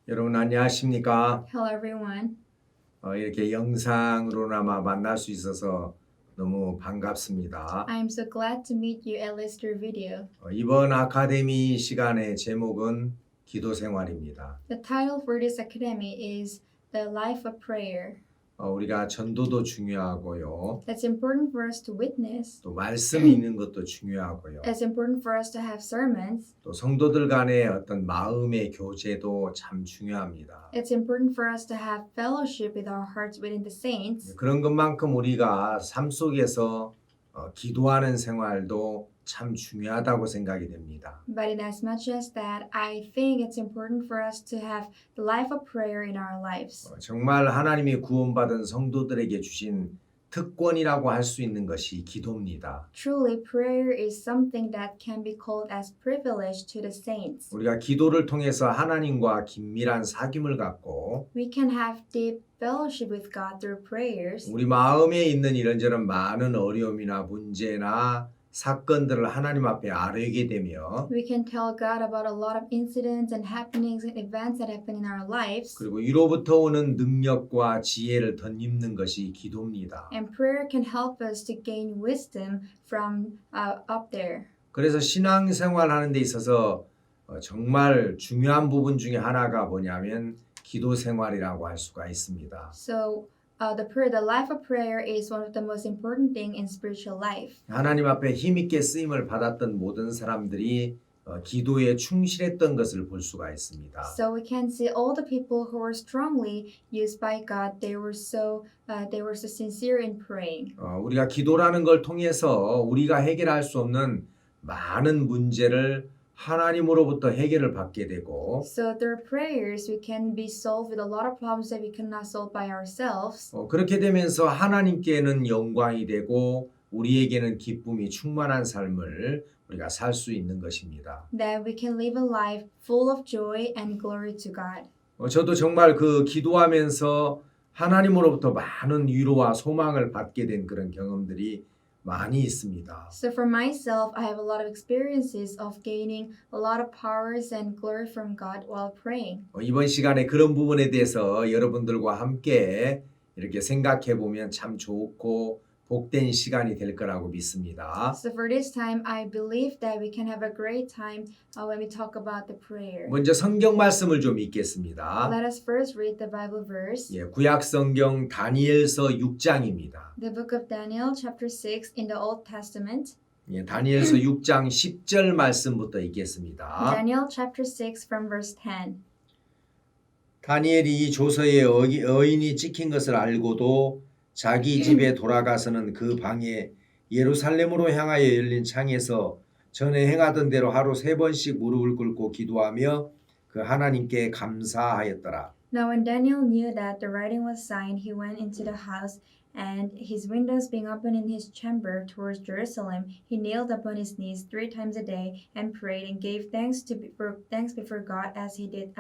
여러분 안녕하십니까? Hello everyone. 이렇게 영상으로나마 만날 수 있어서 너무 반갑습니다. I am so glad to meet you at least through video. 이번 아카데미 시간의 제목은 기도 생활입니다. The title for this academy is The Life of Prayer. 우리가 전도도 중요하고요. It's important for us to witness. 또 말씀이 있는 것도 중요하고요. It's important for us to have sermons. 또 성도들 간의 어떤 마음의 교제도 참 중요합니다. It's important for us to have fellowship with our hearts within the saints. 그런 것만큼 우리가 삶 속에서 기도하는 생활도 참 중요하다고 생각이 됩니다. But in as much as that, I think it's important for us to have the life of prayer in our lives. 정말 하나님이 구원받은 성도들에게 주신 특권이라고 할 수 있는 것이 기도입니다. Truly, prayer is something that can be called as privilege to the saints. 우리가 기도를 통해서 하나님과 긴밀한 사귐을 갖고 We can have deep fellowship with God through prayers. 우리 마음에 있는 이런저런 많은 어려움이나 문제나 사건들을 하나님 앞에 아뢰게 되며 We can tell God about a lot of incidents and happenings and events that happen in our lives. 그리고 이로부터 오는 능력과 지혜를 덧입는 것이 기도입니다. And prayer can help us to gain wisdom from up there. 그래서 신앙생활 하는 데 있어서 정말 중요한 부분 중에 하나가 뭐냐면 기도 생활이라고 할 수가 있습니다. So the life of prayer is one of the most important thing in spiritual life. 하나님 앞에 힘있게 쓰임을 받았던 모든 사람들이 기도에 충실했던 것을 볼 수가 있습니다. So we can see all the people who were strongly used by God. They were so sincere in praying. 우리가 기도라는 걸 통해서 우리가 해결할 수 없는 많은 문제를 하나님으로부터 해결을 받게 되고 So through prayers we can be solved with a lot of problems that we cannot solve by ourselves. 그렇게 되면서 하나님께는 영광이 되고 우리에게는 기쁨이 충만한 삶을 우리가 살 수 있는 것입니다. That we can live a life full of joy and glory to God. 저도 정말 그 기도하면서 하나님으로부터 많은 위로와 소망을 받게 된 그런 경험들이 많이 있습니다. So for myself, I have a lot of experiences of gaining a lot of powers and glory from God while praying. 이번 시간에 그런 부분에 대해서 여러분들과 함께 이렇게 생각해 보면 참 좋고 복된 시간이 될 거라고 믿습니다. So for this time, I believe that we can have a great time when we talk about the prayer. 먼저 성경 말씀을 좀 읽겠습니다. Let us first read the Bible verse. 구약 성경 다니엘서 6장입니다. The book of Daniel, chapter 6 in the Old Testament. 다니엘서 6장 10절 말씀부터 읽겠습니다. Daniel, chapter 6 from verse 10. 다니엘이 이 조서에 어인이 찍힌 것을 알고도 자기 집에 돌아가서는 그 방에 예루살렘으로 향하여 열린 창에서 전에 행하던 대로 하루 3번씩 무릎을 꿇고 기도하며 그 하나님께 감사하였더라. Now when Daniel knew that the writing was signed, he went into the house, and his windows being open in his chamber towards Jerusalem, he kneeled upon his knees 3 times a day and prayed and gave thanks before God as he did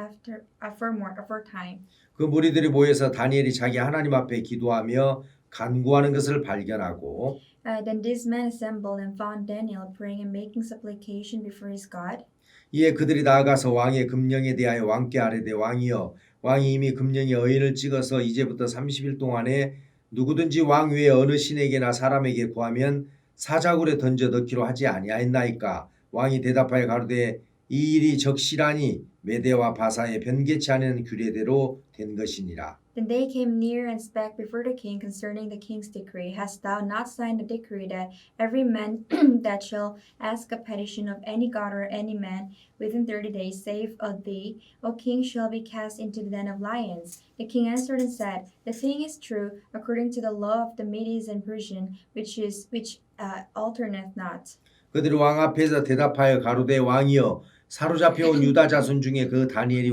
aforetime. 그 무리들이 모여서 다니엘이 자기 하나님 앞에 기도하며 간구하는 것을 발견하고 Then these men assembled and found Daniel praying and making supplication before his God. 이에 그들이 나아가서 왕의 금령에 대하여 왕께 아뢰되 왕이여 왕이 이미 금령에 어인을 찍어서 이제부터 30일 동안에 누구든지 왕 외에 어느 신에게나 사람에게 구하면 사자굴에 던져 넣기로 하지 아니하였나이까. 왕이 대답하여 가로되 이 일이 적실하니 메대와 바사의 변개치 않은 규례대로 된 것이니라. Then they came near and spake before the king concerning the king's decree. Hast thou not signed a decree that every man that shall ask a petition of any god or any man within 30 days, save of thee, O king, shall be cast into the den of lions? The king answered and said, The thing is true, according to the law of the Medes and Persian, which alterneth not. 그들이 왕 앞에서 대답하여 가로되 왕이여 사로잡혀온 유다 자손 중에 그 다니엘이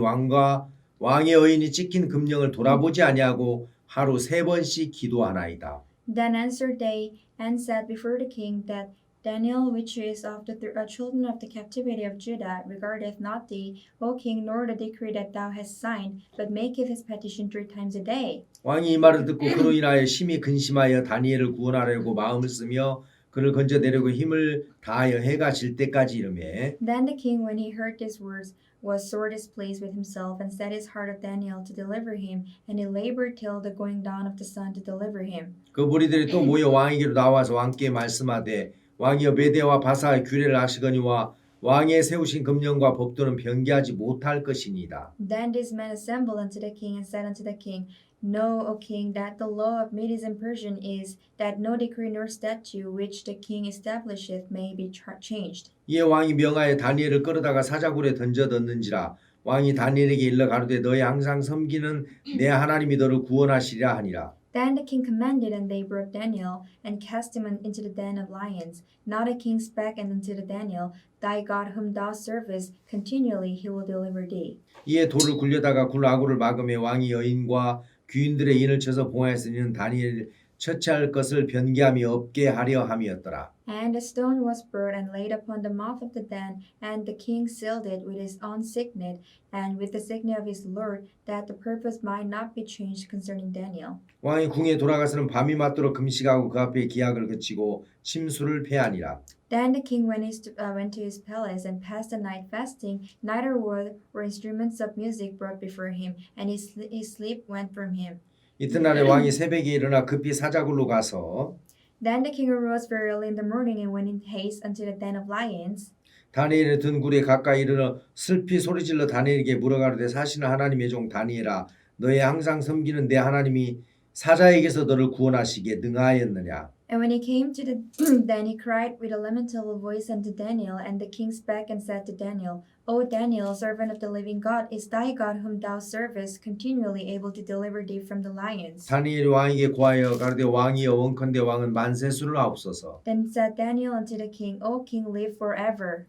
왕의 어인이 찍힌 금령을 돌아보지 아니하고 하루 3번씩 기도하나이다. Then answered they and said before the king that Daniel, which is of the children of the captivity of Judah, regardeth not thee, O king, nor the decree that thou hast signed, but maketh his petition 3 times a day. 왕이 이 말을 듣고 그로 인하여 심히 근심하여 다니엘을 구원하려고 마음을 쓰며 그를 건져내려고 힘을 다하여 해가 질 때까지 이르매 Then the king, when he heard these words, was sore displeased with himself, and set his heart of Daniel to deliver him, and he labored till the going down of the sun to deliver him. 그 무리들이 또 모여 왕에게로 나와서 왕께 말씀하되 왕이여 메대와 바사의 규례를 아시거니와 왕의 세우신 금령과 법도는 변개하지 못할 것이니이다. Then these men assembled unto the king, and said unto the king, Know, O king, that the law of Medes and Persian is that no decree nor statute which the king establisheth may be changed. 이에 왕이 명하여 다니엘을 끌어다가 사자굴에 던져뒀는지라 왕이 다니엘에게 일러 가로되 너희 항상 섬기는 내 하나님이 너를 구원하시리라 하니라. Then the king commanded, and they brought Daniel, and cast him into the den of lions. Now the king spake unto Daniel, Thy God whom thou servest continually, he will deliver thee. 이에 돌을 굴려다가 굴 아구를 막음에 왕이 여인과 귀인들의 인을 쳐서 봉하였으니 이는 다니엘 처치할 것을 변개함이 없게 하려 함이었더라. And a stone was brought and laid upon the mouth of the den, and the king sealed it with his own signet, and with the signet of his lord, that the purpose might not be changed concerning Daniel. 왕이 궁에 돌아가서는 밤이 맞도록 금식하고 그 앞에 기약을 그치고 침수를 패하니라. Then the king went to his palace and passed the night fasting. Neither were instruments of music brought before him, and his sleep went from him. 이튿날에 왕이 새벽에 일어나 급히 사자굴로 가서 Then the king arose very early in the morning and went in haste unto the den of lions. 다니엘의 든 굴에 가까이 이르러 슬피 소리질러 다니엘에게 물어가로되 사시는 하나님의 종 다니엘아 너의 항상 섬기는 내 하나님이 사자에게서 너를 구원하시기에 능하였느냐. And when he came to the den, he cried with a lamentable voice unto Daniel. And the king spake and said to Daniel, O Daniel, servant of the living God, is thy God whom thou servest continually able to deliver thee from the lions? 다니엘이 왕에게 고하여 가로되 왕이여 원컨대 왕은 만세수를 하옵소서. Then said Daniel unto the king, O king, live forever.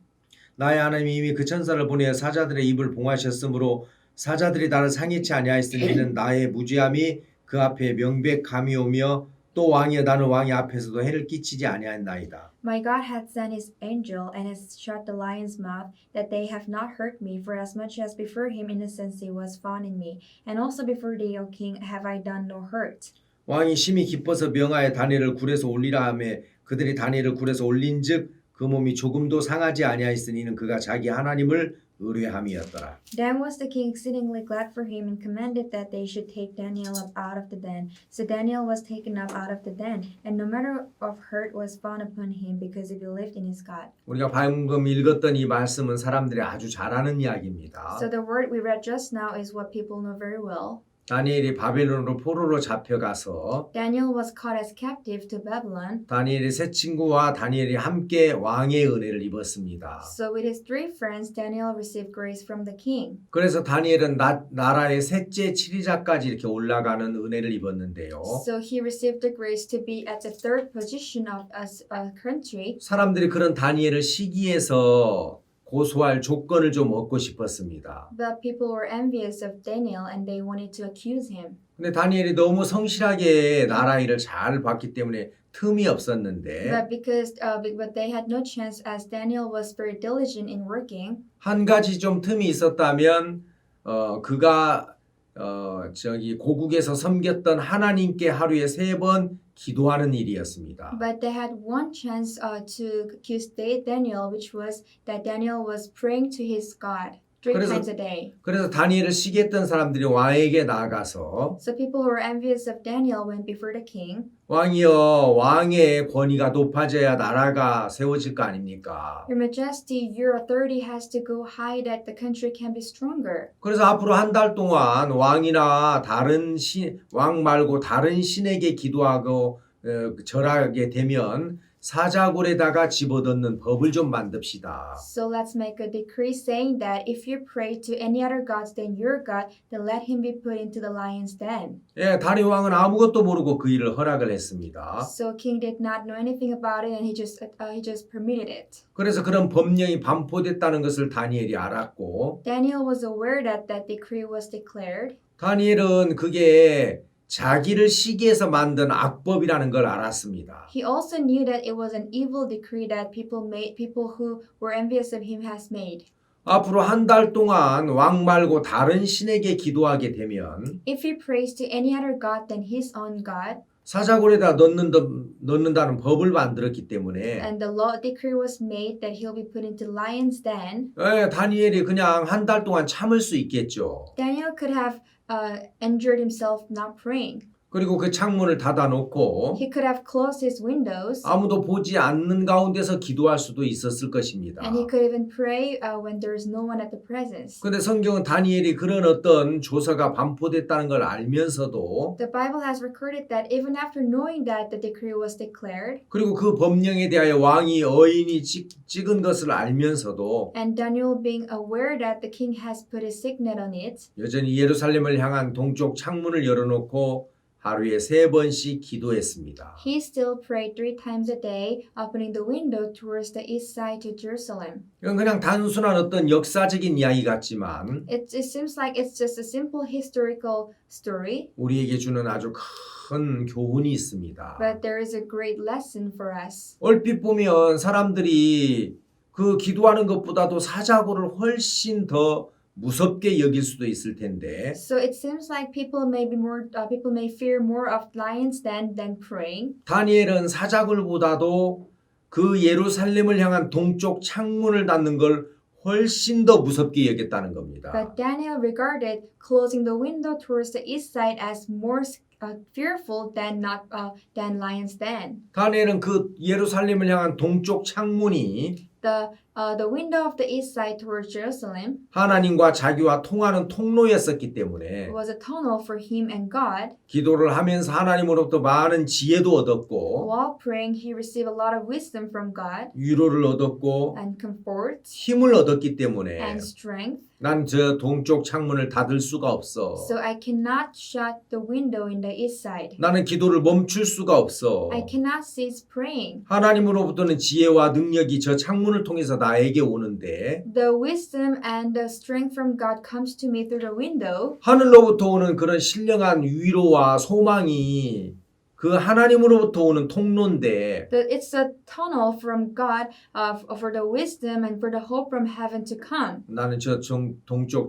나의 하나님이 이미 그 천사를 보내어 사자들의 입을 봉하셨으므로 사자들이 나를 상해치 아니하였으니 이는 나의 무죄함이 그 앞에 명백함이 오며 또 왕이여 나는 왕의 앞에서도 해를 끼치지 아니하였나이다. My God hath sent his angel, and has shut the lion's mouth, that they have not hurt me, for as much as before him innocency was found in me, and also before thee, O king, have I done no hurt. 왕이 심히 기뻐서 명하여 다니엘을 굴에서 올리라 하매 그들이 다니엘을 굴에서 올린즉 그 몸이 조금도 상하지 아니하였으니 이는 그가 자기 하나님을 의뢰함이었더라. Then was the king exceedingly glad for him, and commanded that they should take Daniel up out of the den. So Daniel was taken up out of the den, and no matter of hurt was found upon him, because he believed in his God. 우리가 방금 읽었던 이 말씀은 사람들이 아주 잘 아는 이야기입니다. So the word we read just now is what people know very well. 다니엘이 바벨론으로 포로로 잡혀가서 Daniel was caught as captive to Babylon. 다니엘의 세 친구와 다니엘이 함께 왕의 은혜를 입었습니다. So with his three friends, Daniel received grace from the king. 그래서 다니엘은 나라의 셋째 치리자까지 이렇게 올라가는 은혜를 입었는데요. So he received the grace to be at the third position of a country. 사람들이 그런 다니엘을 시기해서 고소할 조건을 좀 얻고 싶었습니다. But people were envious of Daniel, and they wanted to accuse him. 근데 다니엘이 너무 성실하게 나라 일을 잘 봤기 때문에 틈이 없었는데 But they had no chance, as Daniel was very diligent in working. 한 가지 좀 틈이 있었다면 그가 고국에서 섬겼던 하나님께 하루에 3번 기도하는 일이었습니다. But they had one chance to accuse Daniel, which was that Daniel was praying to his God 3 times a day. 그래서 다니엘을 시기했던 사람들이 왕에게 나아가서 So people who were envious of Daniel went before the king. 왕이여 왕의 권위가 높아져야 나라가 세워질 거 아닙니까? Your Majesty, your authority has to go high that the country can be stronger. 그래서 앞으로 한 달 동안 왕이나 왕 말고 다른 신에게 기도하고 절하게 되면 사자굴에다가 집어넣는 법을 좀 만듭시다. So let's make a decree saying that if you pray to any other gods than your God, then let him be put into the lion's den. 예, 다리 왕은 아무것도 모르고 그 일을 허락을 했습니다. So king did not know anything about it, and he just permitted it. 그래서 그런 법령이 반포됐다는 것을 다니엘이 알았고, Daniel was aware that that decree was declared. 다니엘은 그게 자기를 시기해서 만든 악법이라는 걸 알았습니다. He also knew that it was an evil decree that people who were envious of him has made. 앞으로 한 달 동안 왕 말고 다른 신에게 기도하게 되면 If he prays to any other god than his own God, 사자굴에다 넣는다는 법을 만들었기 때문에 And the law decree was made that he'll be put into lion's den. 다니엘이 그냥 한 달 동안 참을 수 있겠죠. Daniel could have endured himself not praying. 그리고 그 창문을 닫아놓고 He could have closed his windows. 아무도 보지 않는 가운데서 기도할 수도 있었을 것입니다. And he could even pray when there is no one at the presence. 근데 성경은 다니엘이 그런 어떤 조서가 반포됐다는 걸 알면서도 The Bible has recorded that even after knowing that the decree was declared, 그리고 그 법령에 대하여 왕이 어인이 찍은 것을 알면서도 and Daniel being aware that the king has put his signet on it, 여전히 예루살렘을 향한 동쪽 창문을 열어놓고 하루에 3번씩 기도했습니다. he still prayed 3 times a day, opening the window towards the east side to Jerusalem. 이건 그냥 단순한 어떤 역사적인 이야기 같지만 It seems like it's just a simple historical story, 우리에게 주는 아주 큰 교훈이 있습니다. but there is a great lesson for us. 얼핏 보면 사람들이 그 기도하는 것보다도 사자굴을 훨씬 더 무섭게 여길 수도 있을 텐데 So it seems like people may fear more of lion's den than praying. 다니엘은 사자굴보다도 그 예루살렘을 향한 동쪽 창문을 닫는 걸 훨씬 더 무섭게 여겼다는 겁니다. But Daniel regarded closing the window towards the east side as more fearful than lion's den. 다니엘은 그 예루살렘을 향한 동쪽 창문이 The window of the east side towards Jerusalem 하나님과 자기와 통하는 통로였었기 때문에 was a tunnel for him and God. 기도를 하면서 하나님으로부터 많은 지혜도 얻었고 While praying, he received a lot of wisdom from God 위로를 얻었고 and comfort 힘을 얻었기 때문에 and strength. 난 저 동쪽 창문을 닫을 수가 없어. So I cannot shut the window in the east side. 나는 기도를 멈출 수가 없어. I cannot cease praying. 하나님으로부터는 지혜와 능력이 저 창문을 통해서 나에게 오는데 The wisdom and the strength from God comes to me through the window. 하늘로부터 오는 그런 신령한 위로와 소망이 그 하나님으로부터 오는 통로인데 It's a tunnel from God for the wisdom and for the hope from heaven to come. 나는 저 동쪽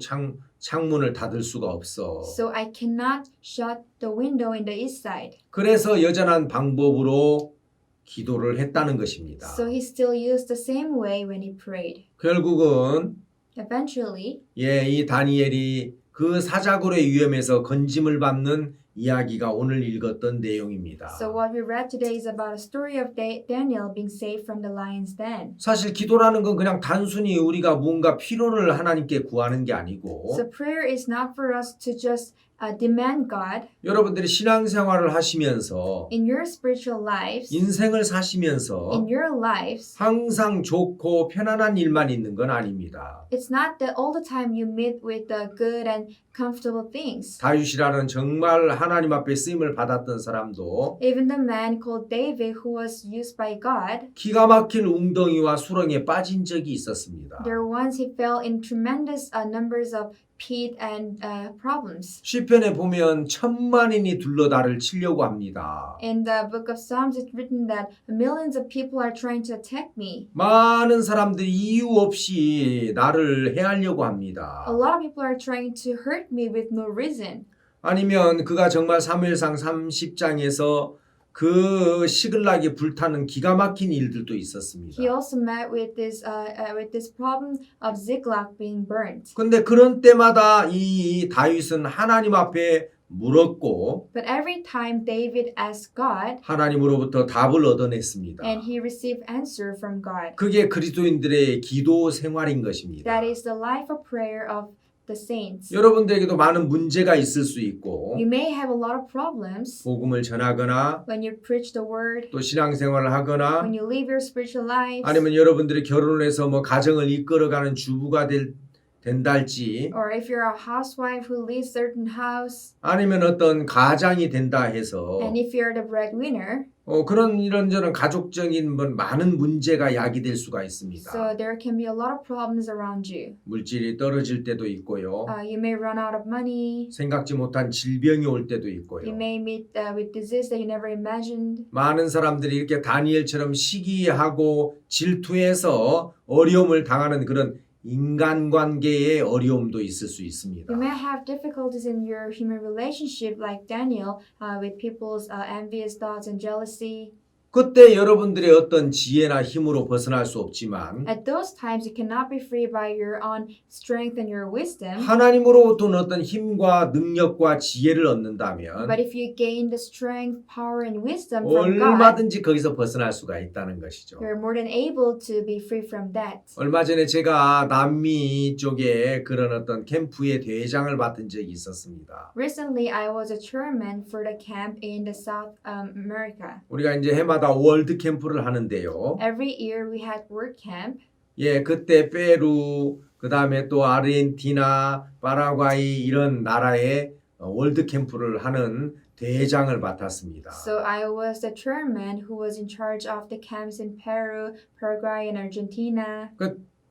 창문을 닫을 수가 없어. So I cannot shut the window in the east side. 그래서 여전한 방법으로 기도를 했다는 것입니다. So he still used the same way when he prayed. 결국은 Eventually, 이 다니엘이 그 사자굴의 위험에서 건짐을 받는 이야기가 오늘 읽었던 내용입니다. so what we read today is about a story of Daniel being saved from the lion's den. 사실 기도라는 건 그냥 단순히 우리가 뭔가 필요를 하나님께 구하는 게 아니고 So prayer is not for us to just demand God. 여러분들이 신앙생활을 하시면서 In your spiritual lives, 인생을 사시면서 in your lives, 항상 좋고 편안한 일만 있는 건 아닙니다. it's not that all the time you meet with the good and comfortable things. 다윗이라는 정말 하나님 앞에 쓰임을 받았던 사람도 Even the man called David, who was used by God, 기가 막힌 웅덩이와 수렁에 빠진 적이 있었습니다. there once he fell in tremendous numbers of pit and problems. 시편에 보면 1,000만인이 둘러 나를 치려고 합니다. In the book of Psalms, it's written that millions of people are trying to attack me. 많은 사람들이 이유 없이 나를 해하려고 합니다. A lot of people are trying to hurt me with no reason. 아니면 그가 정말 사무엘상 30장에서 그 시글락이 불타는 기가 막힌 일들도 있었습니다. He also met with this problem of Ziklag being burnt. 근데 그런 때마다 이 다윗은 하나님 앞에 물었고 But every time David asked God, 하나님으로부터 답을 얻어냈습니다. and he received answer from God. 그게 그리스도인들의 기도 생활인 것입니다. That is the life of prayer of the saints. 여러분들에게도 많은 문제가 있을 수 있고 You may have a lot of problems 복음을 전하거나 when you preach the word, 또 신앙생활을 하거나 when you live your spiritual lives, 아니면 여러분들이 결혼을 해서 뭐 가정을 이끌어가는 주부가 된달지 or if you're a housewife who leads certain house, 아니면 어떤 가장이 된다 해서 and if you're the breadwinner, 그런 이런저런 가족적인 많은 문제가 야기될 수가 있습니다. so there can be a lot of problems around you. 물질이 떨어질 때도 있고요. You may run out of money. 생각지 못한 질병이 올 때도 You 있고요. may meet with disease that you never imagined. 많은 사람들이 이렇게 다니엘처럼 시기하고 질투해서 어려움을 당하는 그런 인간관계에 어려움도 있을 수 있습니다. You may have difficulties in your human relationship, like Daniel, with people's envious thoughts and jealousy. 그때 여러분들의 어떤 지혜나 힘으로 벗어날 수 없지만 At those times, you cannot be free by your own strength and your wisdom. 하나님으로부터 어떤 힘과 능력과 지혜를 얻는다면 But if you gain the strength, power, and wisdom from God, 얼마든지 거기서 벗어날 수가 있다는 것이죠. you're more than able to be free from that. 얼마 전에 제가 남미 쪽에 그런 어떤 캠프의 대장을 맡은 적이 있었습니다. Recently, I was a chairman for the camp in the South America. 우리가 이제 해마다 월드 캠프를 하는데요. Every year we had work camp. 예, 그때 페루, 그 다음에 또 아르헨티나, 파라과이 이런 나라에 월드 캠프를 하는 대장을 맡았습니다. So I was the chairman who was in charge of the camps in Peru, Paraguay, and Argentina.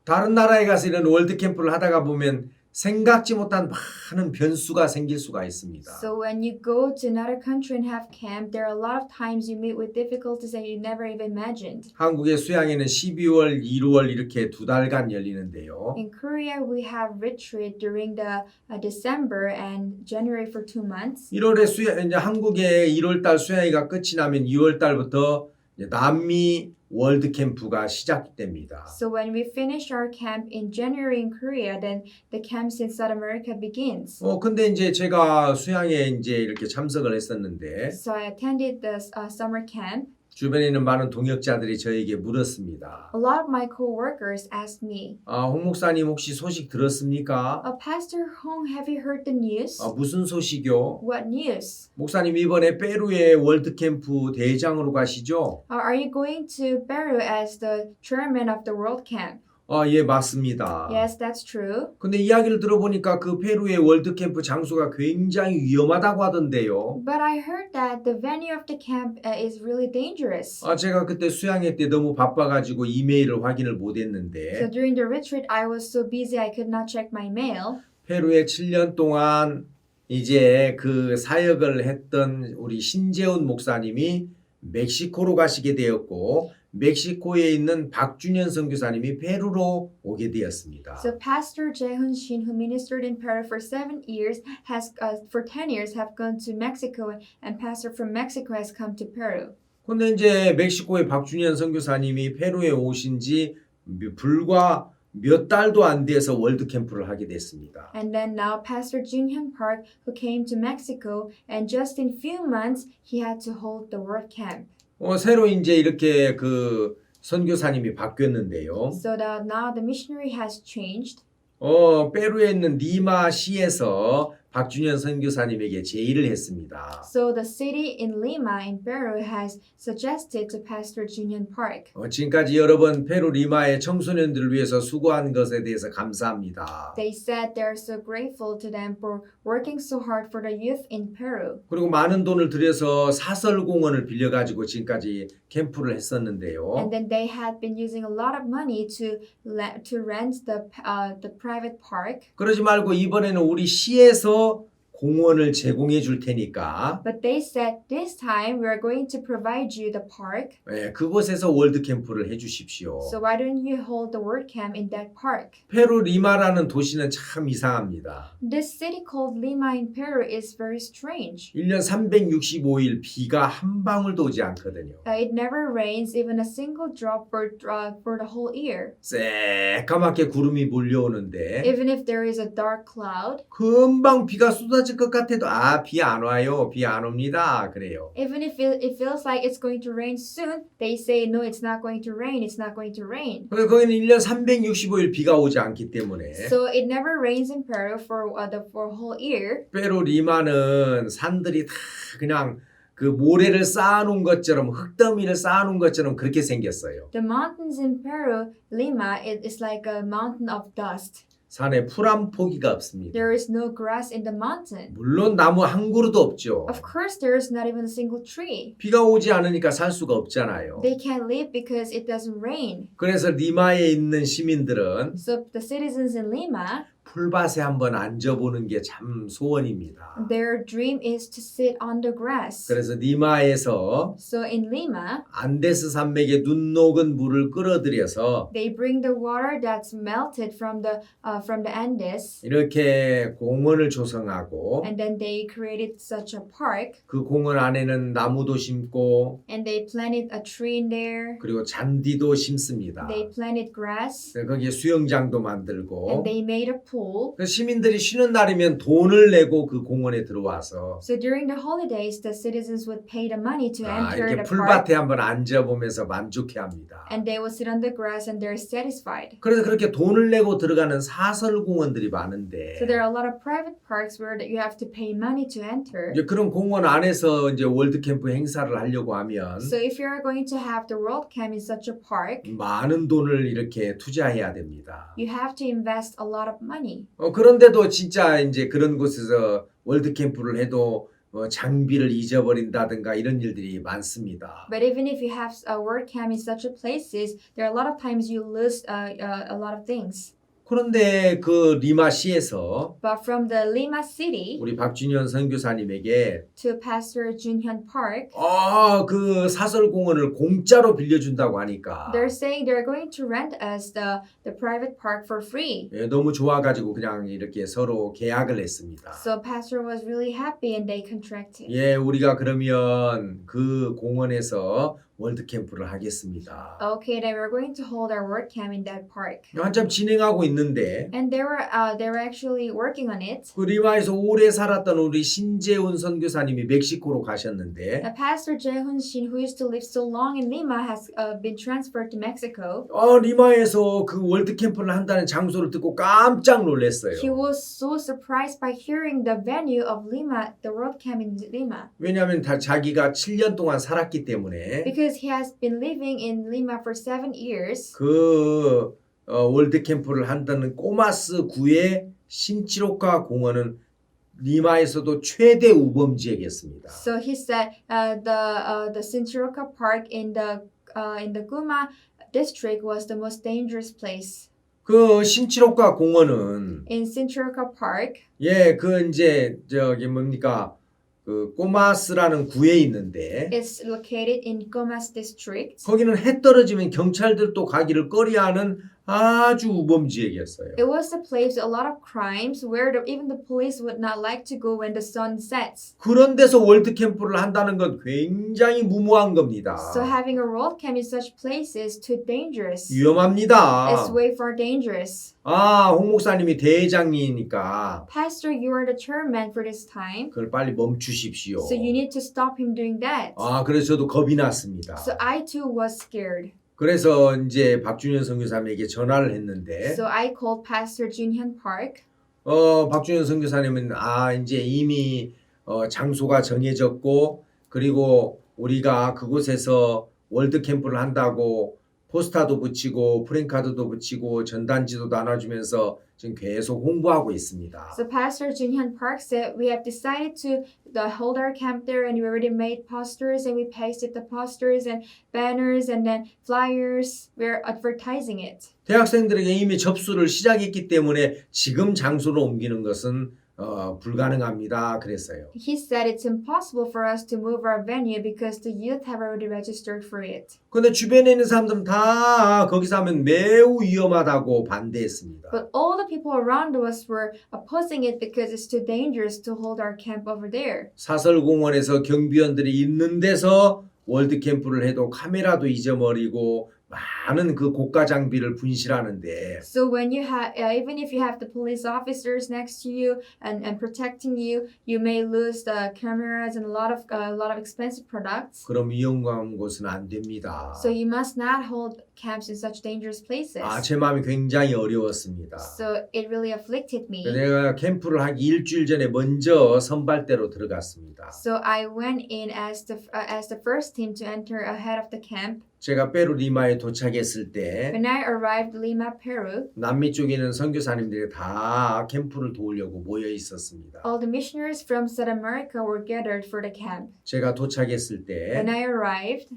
다른 나라에 가서 이런 월드 캠프를 하다가 보면 생각지 못한 많은 변수가 생길 수가 있습니다. So when you go to another country and have camp, there are a lot of times you meet with difficulties that you never even imagined. 한국의 수양에는 12월, 1월 이렇게 2달간 열리는데요. In Korea, we have retreat during the December and January for 2 months. 1월에 이제 한국의 1월달 수양회가 끝이 나면 2월달부터 남미 월드 캠프가 시작됩니다. So when we finish our camp in January in Korea, then the camps in South America begins. 근데 이제 제가 수양에 이제 이렇게 참석을 했었는데 So I attended the summer camp. 주변에 있는 많은 동역자들이 저에게 물었습니다. A lot of my co-workers asked me, 홍 목사님 혹시 소식 들었습니까? Pastor Hong, have you heard the news? 무슨 소식이요? What news? 목사님 이번에 페루의 월드 캠프 대장으로 가시죠? Are you going to Peru as the chairman of the World Camp? 예, 맞습니다. Yes, that's true. 근데 이야기를 들어보니까 그 페루의 월드 캠프 장소가 굉장히 위험하다고 하던데요. But I heard that the venue of the camp is really dangerous. 제가 그때 수양회 때 너무 바빠가지고 이메일을 확인을 So 못했는데 during the retreat, I was so busy I could not check my mail. 페루에 7년 동안 이제 그 사역을 했던 우리 신재훈 목사님이 멕시코로 가시게 되었고 멕시코에 있는 박준현 선교사님이 페루로 오게 되었습니다. So Pastor Jae-hoon Shin, who ministered in Peru for 7 years, has for 10 years have gone to Mexico, and pastor from Mexico has come to Peru. 근데 이제 멕시코의 박준현 선교사님이 페루에 오신 지 불과 몇 달도 안 돼서 월드 캠프를 하게 됐습니다. And then now Pastor Jin-hyun Park, who came to Mexico, and just in few months he had to hold the World Camp. 새로 이제 이렇게 그 선교사님이 바뀌었는데요. So now the missionary has changed. 페루에 있는 리마시에서 박준현 선교사님에게 제의를 했습니다. So the city in Lima in Peru has suggested to Pastor Jin-hyun Park. 지금까지 여러 번 페루 리마의 청소년들을 위해서 수고한 것에 대해서 감사합니다. They said they're so grateful to them for working so hard for the youth in Peru. 그리고 많은 돈을 들여서 사설공원을 빌려가지고 지금까지 캠프를 했었는데요. And then they had been using a lot of money to rent the private park. 그러지 말고 이번에는 우리 시에서 공원을 제공해 줄 테니까 But they said this time we are going to provide you the park. 그곳에서 월드 캠프를 해 주십시오. So why don't you hold the World Camp in that park? 페루 리마라는 도시는 참 이상합니다. This city called Lima in Peru is very strange. 1년 365일 비가 한 방울도 오지 않거든요. It never rains even a single drop for the whole year. 새까맣게 구름이 몰려오는데 Even if there is a dark cloud, 금방 비가 쏟아질 것 같아도 비 안 와요. 비 안 옵니다. 그래요. even if it feels like it's going to rain soon, they say no, it's not going to rain. It's not going to rain. 거기는 1년 365일 비가 오지 않기 때문에 So it never rains in Peru for a whole year. 페루 리마는 산들이 다 그냥 그 모래를 쌓아놓은 것처럼 흙더미를 쌓아놓은 것처럼 그렇게 생겼어요. The mountains in Peru, Lima, it is like a mountain of dust. 산에 풀 한 포기가 없습니다. There is no grass in the mountain. 물론 나무 한 그루도 없죠. Of course, there is not even a single tree. 비가 오지 않으니까 살 수가 없잖아요. They can't live because it doesn't rain. 그래서 리마에 있는 시민들은 So the citizens in Lima, 풀밭에 한번 앉아보는 게 참 소원입니다. Their dream is to sit on the grass. 그래서 리마에서 So in Lima, 안데스 산맥의 눈 녹은 물을 끌어들여서 they bring the water that's melted from the Andes, 이렇게 공원을 조성하고 and then they created such a park, 그 공원 안에는 나무도 심고 and they planted a tree in there. 그리고 잔디도 심습니다. They planted grass, 거기에 수영장도 and 만들고 they made a pool. 그 시민들이 쉬는 날이면 돈을 내고 그 공원에 들어와서 So during the holidays, the citizens would pay the money to enter 이렇게 the park, 풀밭에 한번 앉아보면서 만족해합니다. and they would sit on the grass and they're satisfied. 그래서 그렇게 돈을 내고 들어가는 사설 공원들이 많은데 So there are a lot of private parks where you have to pay money to enter. 이제 그런 공원 안에서 이제 월드 캠프 행사를 하려고 하면 So if you're going to have the World Camp in such a park, 많은 돈을 이렇게 투자해야 됩니다. you have to invest a lot of money. 그런데도 진짜 이제 그런 곳에서 월드 캠프를 해도 장비를 잊어버린다든가 이런 일들이 많습니다. But even if you have a World Camp in such a places, there are a lot of times you lose a lot of things. 그런데 그 리마시에서 But from the Lima city 우리 박준현 선교사님에게 to Pastor Junhyun Park, 그 사설 공원을 공짜로 빌려준다고 하니까 they're saying they're going to rent us the private park for free. 너무 좋아가지고 그냥 이렇게 서로 계약을 했습니다. So Pastor was really happy and they contracted. 우리가 그러면 그 공원에서 월드 캠프를 하겠습니다. Okay, then we're going to hold our World Camp in that park. 한참 진행하고 있는데 And they were actually working on it. 그 리마에서 오래 살았던 우리 신재훈 선교사님이 멕시코로 가셨는데 Pastor Jae-hoon Shin, who used to live so long in Lima, has been transferred to Mexico. 리마에서 그 월드 캠프를 한다는 장소를 듣고 깜짝 놀랐어요. He was so surprised by hearing the venue of Lima, the World Camp in Lima, 왜냐하면 다 자기가 7년 동안 살았기 때문에 because he has been living in Lima for 7 years. 그 월드 캠프를 한다는 꼬마스 구의 신치로카 공원은 리마에서도 최대 우범지역이었습니다. So he said the Sinchiroka Park in the Guma district was the most dangerous place. 그 신치로카 공원은 In Sinchiroka Park, 그 이제 저기 뭡니까 그 꼬마스라는 구에 있는데 it's located in Gomas district. 거기는 해 떨어지면 경찰들도 가기를 꺼려하는 아주 우범지역이었어요. It was a place with a lot of crimes where even the police would not like to go when the sun sets. 그런 데서 월드 캠프를 한다는 건 굉장히 무모한 겁니다. So having a world camp in such places is too dangerous. 위험합니다. It's way far dangerous. 홍 목사님이 대장이니까 Pastor, you are the chairman for this time, 그걸 빨리 멈추십시오. so you need to stop him doing that. 그래서 저도 겁이 났습니다. So I too was scared. 그래서 이제 박준현 선교사님에게 전화를 했는데 So I called Pastor Junhyun Park. 박준현 선교사님은 이제 이미 장소가 정해졌고 그리고 우리가 그곳에서 월드 캠프를 한다고 포스터도 붙이고 프랭카드도 붙이고 전단지도 나눠주면서 지금 계속 홍보하고 있습니다. So Pastor Junhyun Park said, we have decided to hold our camp there, and we already made posters and we pasted the posters and banners and then flyers. We're advertising it. 대학생들에게 이미 접수를 시작했기 때문에 지금 장소로 옮기는 것은 불가능합니다. 그랬어요. He said it's impossible for us to move our venue because the youth have already registered for it. 근데 주변에 있는 사람들은 다 거기서 하면 매우 위험하다고 반대했습니다. But all the people around us were opposing it because it's too dangerous to hold our camp over there. 사설공원에서 경비원들이 있는 데서 월드 캠프를 해도 카메라도 잊어버리고 많은 그 고가 장비를 분실하는데 So when you have, even if you have the police officers next to you and protecting you, you may lose the cameras and a lot of expensive products. 그럼 위험한 곳은 안 됩니다. So you must not hold camps in such dangerous places. 제 마음이 굉장히 어려웠습니다. So it really afflicted me. 내가 캠프를 하기 일주일 전에 먼저 선발대로 들어갔습니다. So I went in as the first team to enter ahead of the camp. 제가 페루 리마에 도착했을 때 When I arrived Lima, Peru, 남미 쪽에 있는 선교사님들이 다 캠프를 도우려고 모여 있었습니다. all the missionaries from South America were gathered for the camp. 제가 도착했을 때 When I arrived,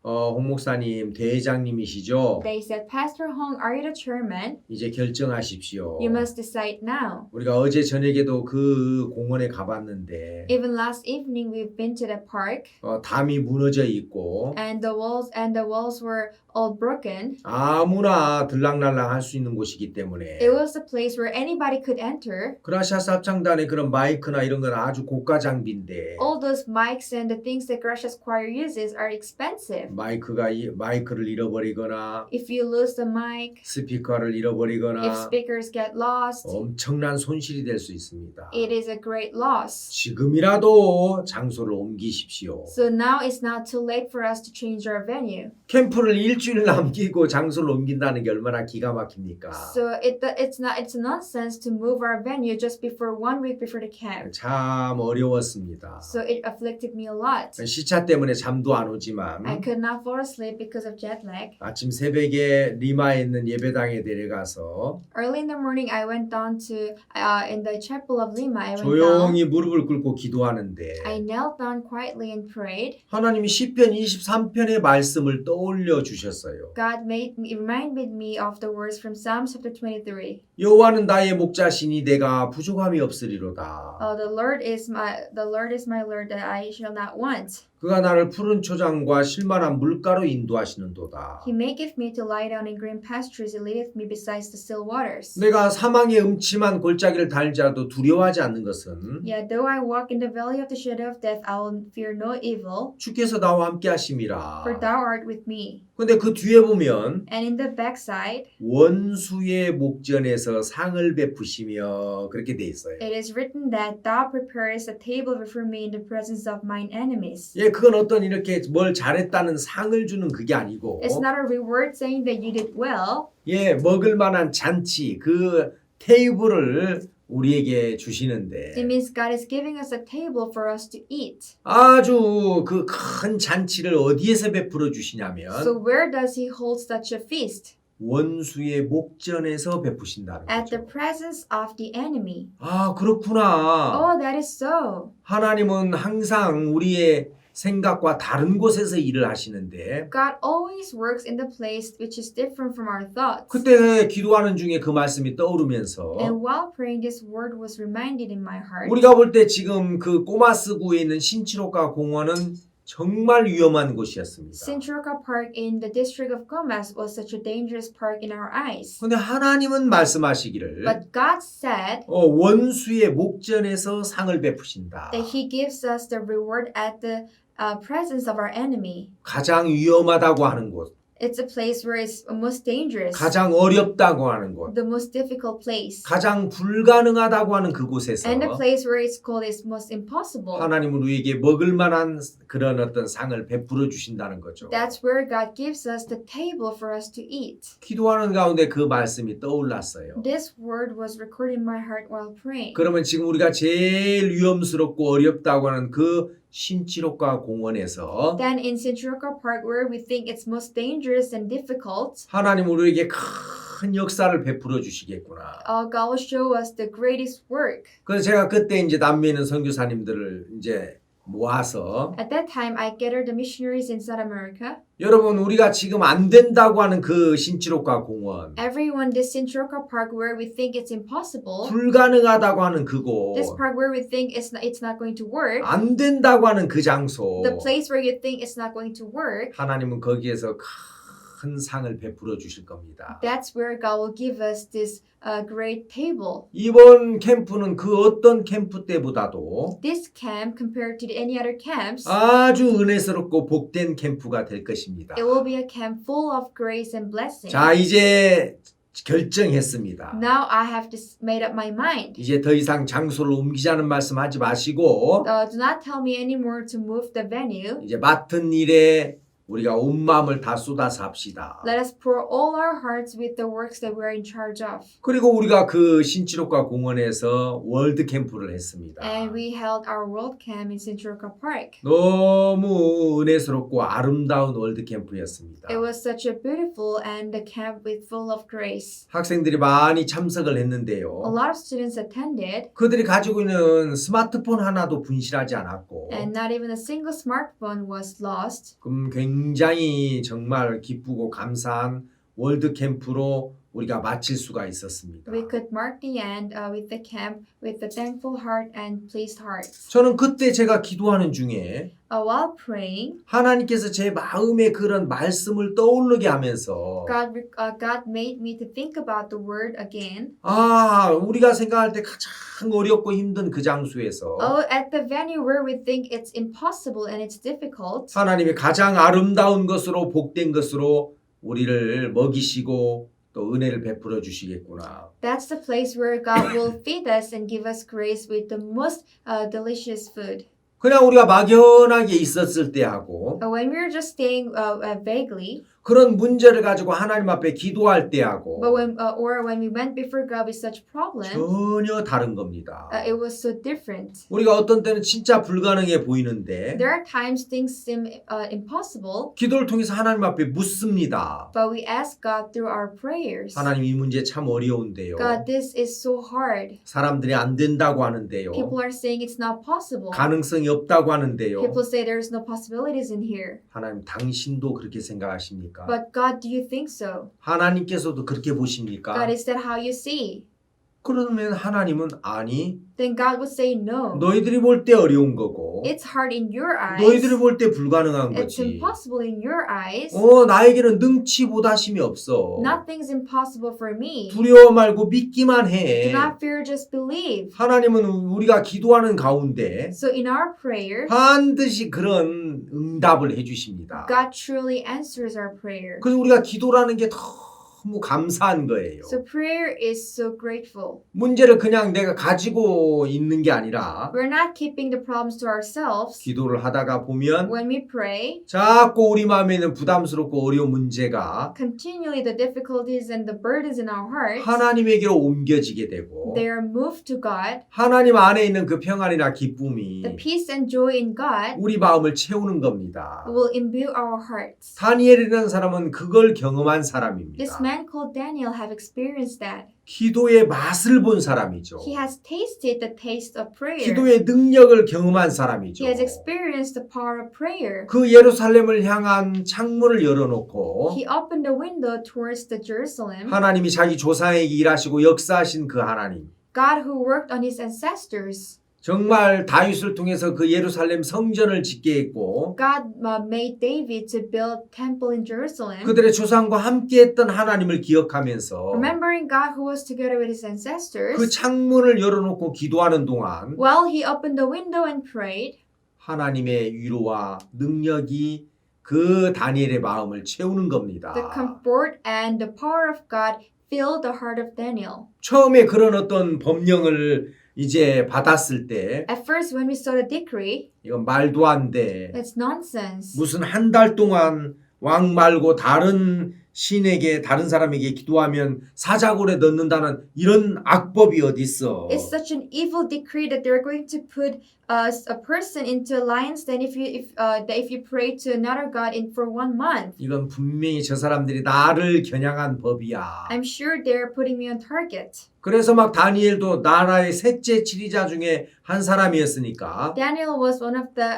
홍 목사님 대회장님이시죠? They said, Pastor Hong, are you the chairman? 이제 결정하십시오. You must decide now. 우리가 어제 저녁에도 그 공원에 가봤는데 Even last evening, we've been to the park, 담이 무너져 있고 and the walls were all broken. 아무나 들락날락 할 수 있는 곳이기 때문에 It was a place where anybody could enter. 그라시아스 합창단의 그런 마이크나 이런 건 아주 고가 장비인데 All those mics and the things that Gracias Choir uses are expensive. 마이크를 잃어버리거나 If you lose the mic, 스피커를 if 잃어버리거나 speakers get lost, 엄청난 손실이 될 수 있습니다. it is a great loss. 지금이라도 장소를 옮기십시오. So now it's not too late for us to change our venue. 캠프를 일주일 남기고 장소를 옮긴다는 게 얼마나 기가 막힙니까? So it's nonsense to move our venue just before 1 week before the camp. 참 어려웠습니다. So it afflicted me a lot. 시차 때문에 잠도 안 오지만 I could not fall asleep because of jet lag. 아침 새벽에 리마에 있는 예배당에 내려가서 Early in the morning, I went down to in the chapel of Lima. I went down. 조용히 무릎을 꿇고 기도하는데 I knelt down quietly and prayed. 하나님이 시편 23편의 말씀을 떠올려 주셨어요. God reminded me of the words from Psalms chapter 23. 여호와는 나의 목자시니 내가 부족함이 없으리로다. The Lord is my Lord that I shall not want. 그가 나를 푸른 초장과 실만한 물가로 인도하시는도다. He maketh me to lie down in green pastures. He leadeth me beside the still waters. 내가 사망의 음침한 골짜기를 달지라도 두려워하지 않는 것은 Yet though I walk in the valley of the shadow of death, I will fear no evil, 주께서 나와 함께 하심이라. for thou art with me. 근데 그 뒤에 보면 And in the backside, 원수의 목전에서 상을 베푸시며 그렇게 돼 있어요. it is written that thou preparest a table before me in the presence of mine enemies. 예, 그건 어떤 이렇게 뭘 잘했다는 상을 주는 그게 아니고 It's not a reward saying that you did well. 예, 먹을 만한 잔치 그 테이블을 우리에게 주시는데 It means God is giving us a table for us to eat. 아주 그 큰 잔치를 어디에서 베풀어 주시냐면 So where does he hold such a feast? 원수의 목전에서 베푸신다는 At the 거죠. presence of the enemy. 아, 그렇구나. Oh, that is so. 하나님은 항상 우리의 생각과 다른 곳에서 일을 하시는데 God always works in the place which is different from our thoughts. 그때 기도하는 중에 그 말씀이 떠오르면서 And while praying, this word was reminded in my heart. 우리가 볼 때 지금 그 꼬마스구에 있는 신치로카 공원은 정말 위험한 곳이었습니다. Sintroka Park in the district of Gomas was such a dangerous park in our eyes. 근데 하나님은 말씀하시기를 But God said 원수의 목전에서 상을 베푸신다. that He gives us the reward at the presence of our enemy. 가장 위험하다고 하는 곳, It's a place where it's most dangerous, 가장 어렵다고 하는 곳, the most difficult place, 가장 불가능하다고 하는 그곳에서 and the place where it's called is most impossible. 하나님은 우리에게 먹을 만한 그런 어떤 상을 베풀어 주신다는 거죠. That's where God gives us the table for us to eat. 기도하는 가운데 그 말씀이 떠올랐어요. This word was recorded in my heart while praying. 그러면 지금 우리가 제일 위험스럽고 어렵다고 하는 그 신치로카 공원에서 Then in Sintroka Park, where we think it's most dangerous and difficult, 하나님 우리에게 큰 역사를 베풀어 주시겠구나. God will show us the greatest work. 그래서 제가 그때 이제 남미에 있는 선교사님들을 이제 모아서 At that time, I gathered the missionaries in South America. 여러분 우리가 지금 안 된다고 하는 그 신치로카 공원, Everyone, this Sintroka Park where we think it's impossible, 불가능하다고 하는 그곳, this park where we think it's not going to work, 안 된다고 하는 그 장소, the place where you think it's not going to work, 하나님은 거기에서 큰 상을 베풀어 주실 겁니다. that's where God will give us this great table. 이번 캠프는 그 어떤 캠프 때보다도 This camp, compared to any other camps, 아주 은혜스럽고 복된 캠프가 될 것입니다. it will be a camp full of grace and blessing. 자, 이제 결정했습니다. Now I have made up my mind. 이제 더 이상 장소를 옮기자는 말씀하지 마시고 Do not tell me anymore to move the venue. 이제 맡은 일에 우리가 온 마음을 다 쏟아서 합시다. Let us pour all our hearts with the works that we are in charge of. 그리고 우리가 그 신치로카 공원에서 월드 캠프를 했습니다. And we held our world camp in Sintroka Park. 너무 은혜스럽고 아름다운 월드 캠프였습니다. It was such a beautiful and a camp with full of grace. 학생들이 많이 참석을 A 했는데요. lot of students attended, 그들이 가지고 있는 스마트폰 하나도 분실하지 않았고 and not even a single smartphone was lost. 굉장히 굉장히 정말 기쁘고 감사한 월드 캠프로 우리가 마칠 수가 있었습니다. We could mark the end with the camp with a thankful heart and pleased hearts. 저는 그때 제가 기도하는 중에 While praying, 하나님께서 제 마음에 그런 말씀을 떠오르게 하면서 God made me to think about the word again. 우리가 생각할 때 가장 어렵고 힘든 그 장소에서 At the venue where we think it's impossible and it's difficult, 하나님이 가장 아름다운 것으로 복된 것으로 우리를 먹이시고 또 은혜를 베풀어 주시겠구나. that's the place where God will feed us and give us grace with the most delicious food. 그냥 우리가 막연하게 있었을 때하고 When we're just staying vaguely, 그런 문제를 가지고 하나님 앞에 기도할 때하고 but when we went before God with such problems, 전혀 다른 겁니다. it was so different. 우리가 어떤 때는 진짜 불가능해 보이는데 There are times things seem impossible, 기도를 통해서 하나님 앞에 묻습니다. but we ask God through our prayers. 하나님 이 문제 참 어려운데요. God, this is so hard. 사람들이 안 된다고 하는데요. People are saying it's not possible. 가능성이 없다고 하는데요. People say there's no possibilities in here. 하나님 당신도 그렇게 생각하십니까? But God, do you think so? 하나님께서도 그렇게 보십니까? God, is that how you see? 그러면 하나님은 아니 Then God would say no. 너희들이 볼 때 어려운 거고 It's hard in your eyes. 너희들이 볼 때 불가능한 It's 거지. impossible in your eyes. 나에게는 능치 못하심이 없어. Nothing's impossible for me. 두려워 말고 믿기만 해. Do not fear, just believe. 하나님은 우리가 기도하는 가운데 So in our prayer, 반드시 그런 응답을 해주십니다. God truly answers our prayer. 그래서 우리가 기도라는 게 너무 감사한 거예요. So prayer is so grateful. 문제를 그냥 내가 가지고 있는 게 아니라 We're not keeping the problems to ourselves. 기도를 하다가 보면 When we pray, 자꾸 우리 마음에 있는 부담스럽고 어려운 문제가 continually the difficulties and the burdens in our hearts, 하나님에게로 옮겨지게 되고 they are moved to God. 하나님 안에 있는 그 평안이나 기쁨이 The peace and joy in God 우리 마음을 채우는 겁니다. will imbue our hearts. 다니엘이라는 사람은 그걸 경험한 사람입니다. This man called Daniel have experienced that. 기도의 맛을 본 사람이죠. He has tasted the taste of prayer. 기도의 능력을 경험한 사람이죠. He has experienced the power of prayer. 그 예루살렘을 향한 창문을 열어놓고 He opened the window towards the Jerusalem. 하나님이 자기 조상에게 일하시고 역사하신 그 하나님, God who worked on his ancestors. 정말 다윗을 통해서 그 예루살렘 성전을 짓게 했고 God made David to build temple in Jerusalem. 그들의 조상과 함께했던 하나님을 기억하면서 Remembering God who was together with his ancestors. 그 창문을 열어놓고 기도하는 동안 While he opened the window and prayed, 하나님의 위로와 능력이 그 다니엘의 마음을 채우는 겁니다. the comfort and the power of God filled the heart of Daniel. 처음에 그런 어떤 법령을 이제 받았을 때 At first, when we saw the decree, 이건 말도 안 돼. it's nonsense. 무슨 한 달 동안 왕 말고 다른 신에게 다른 사람에게 기도하면 사자굴에 넣는다는 이런 악법이 어디 있어? It's such an evil decree that they're going to put a person into a lion's den if you pray to another god for 1 month. 이건 분명히 저 사람들이 나를 겨냥한 법이야. I'm sure they're putting me on target. 그래서 막 다니엘도 나라의 셋째 지리자 중에 한 사람이었으니까 Daniel was one of the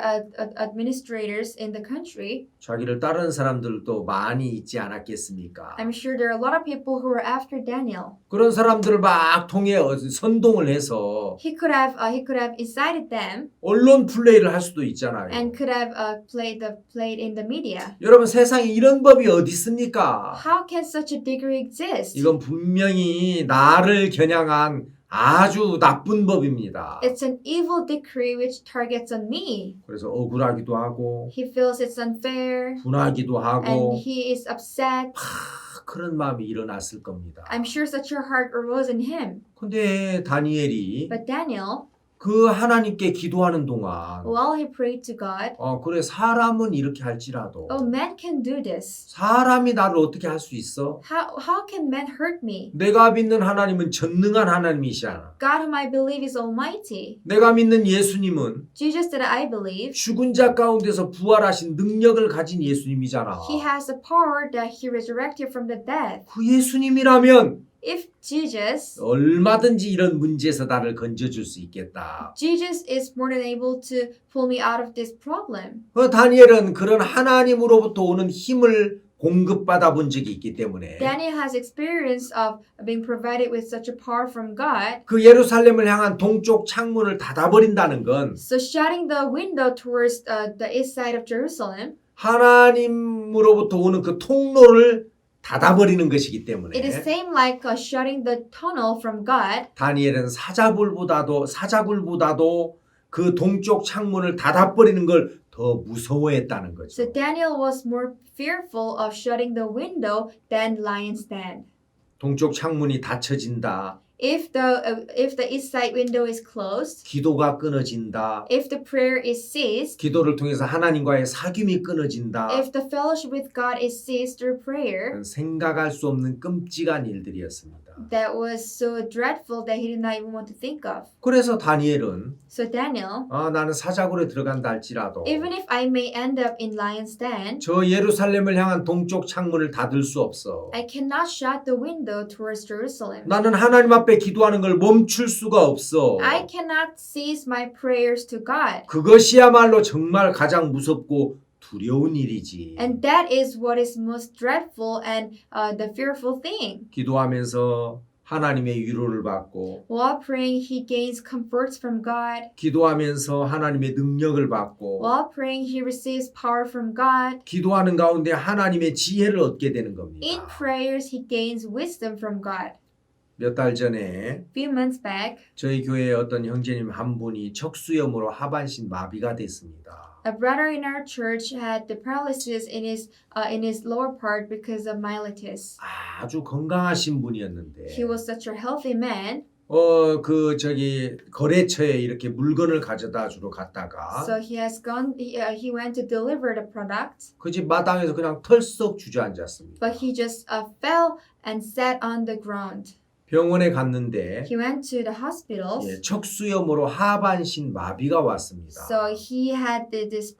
administrators in the country. 자기를 따르는 사람들도 많이 있지 않았겠습니까? I'm sure there are a lot of people who were after Daniel. 그런 사람들을 막 통해 선동을 해서 He could have incited them 언론 플레이를 할 수도 있잖아요. and could have played in the media. 여러분 세상에 이런 법이 어디 있습니까? How can such a decree exist? 이건 분명히 나를 겨냥한 아주 나쁜 법입니다. It's an evil decree which targets on me. 그래서 억울하기도 하고 He feels it's unfair 분하기도 하고 and he is upset. 그런 마음이 일어났을 겁니다. I'm sure such a heart arose in him. 근데 다니엘이 But Daniel, 그 하나님께 기도하는 동안 while he prayed to God, 그래 사람은 이렇게 할지라도 man can do this. 사람이 나를 어떻게 할 수 있어? How can man hurt me? 내가 믿는 하나님은 전능한 하나님이시잖아. God whom I believe is almighty. 내가 믿는 예수님은 Jesus that I believe, 죽은 자 가운데서 부활하신 능력을 가진 예수님이잖아. he has a power that he resurrected from the dead. 그 예수님이라면 If Jesus 얼마든지 이런 문제에서 나를 건져줄 수 있겠다. Jesus is more than able to pull me out of this problem. 다니엘은 그런 하나님으로부터 오는 힘을 공급받아 본 적이 있기 때문에 Daniel has experience of being provided with such a power from God. 그 예루살렘을 향한 동쪽 창문을 닫아버린다는 건 So shutting the window towards the east side of Jerusalem, 하나님으로부터 오는 그 통로를 닫아버리는 것이기 때문에 it is same like shutting the tunnel from God. 다니엘은 사자굴보다도 그 동쪽 창문을 닫아버리는 걸 더 무서워했다는 거죠. So Daniel was more fearful of shutting the window than lion's den. 동쪽 창문이 닫혀진다. If the east side window is closed, 기도가 끊어진다. if the prayer is ceased, 기도를 통해서 하나님과의 사귐이 끊어진다. if the fellowship with God is ceased through prayer, 생각할 수 없는 끔찍한 일들이었습니다. that was so dreadful that he did not even want to think of. 그래서 다니엘은 So Daniel, 나는 사자굴에 들어간다 할지라도 even if I may end up in lion's den, 저 예루살렘을 향한 동쪽 창문을 닫을 수 없어. I cannot shut the window towards Jerusalem. 나는 하나님 앞에 기도하는 걸 멈출 수가 없어. I cannot cease my prayers to God. 그것이야말로 정말 가장 무섭고 두려운 일이지. And that is what is most dreadful and the fearful thing. 기도하면서 하나님의 위로를 받고 While praying, he gains comforts from God. 기도하면서 하나님의 능력을 받고 While praying, he receives power from God. 기도하는 가운데 하나님의 지혜를 얻게 되는 In 겁니다. prayers, he gains wisdom from God. 몇 달 전에 A few months back, 저희 교회에 어떤 형제님 한 분이 척수염으로 하반신 마비가 됐습니다. a brother in our church had the paralysis in his lower part because of myelitis. 아주 건강하신 분이었는데 He was such a healthy man. 거래처에 이렇게 물건을 가져다 주러 갔다가 So he went to deliver the product, 그 집 마당에서 그냥 털썩 주저앉았습니다. but he just fell and sat on the ground. 병원에 갔는데 He went to the hospital. 척수염으로 하반신 마비가 왔습니다. So he had this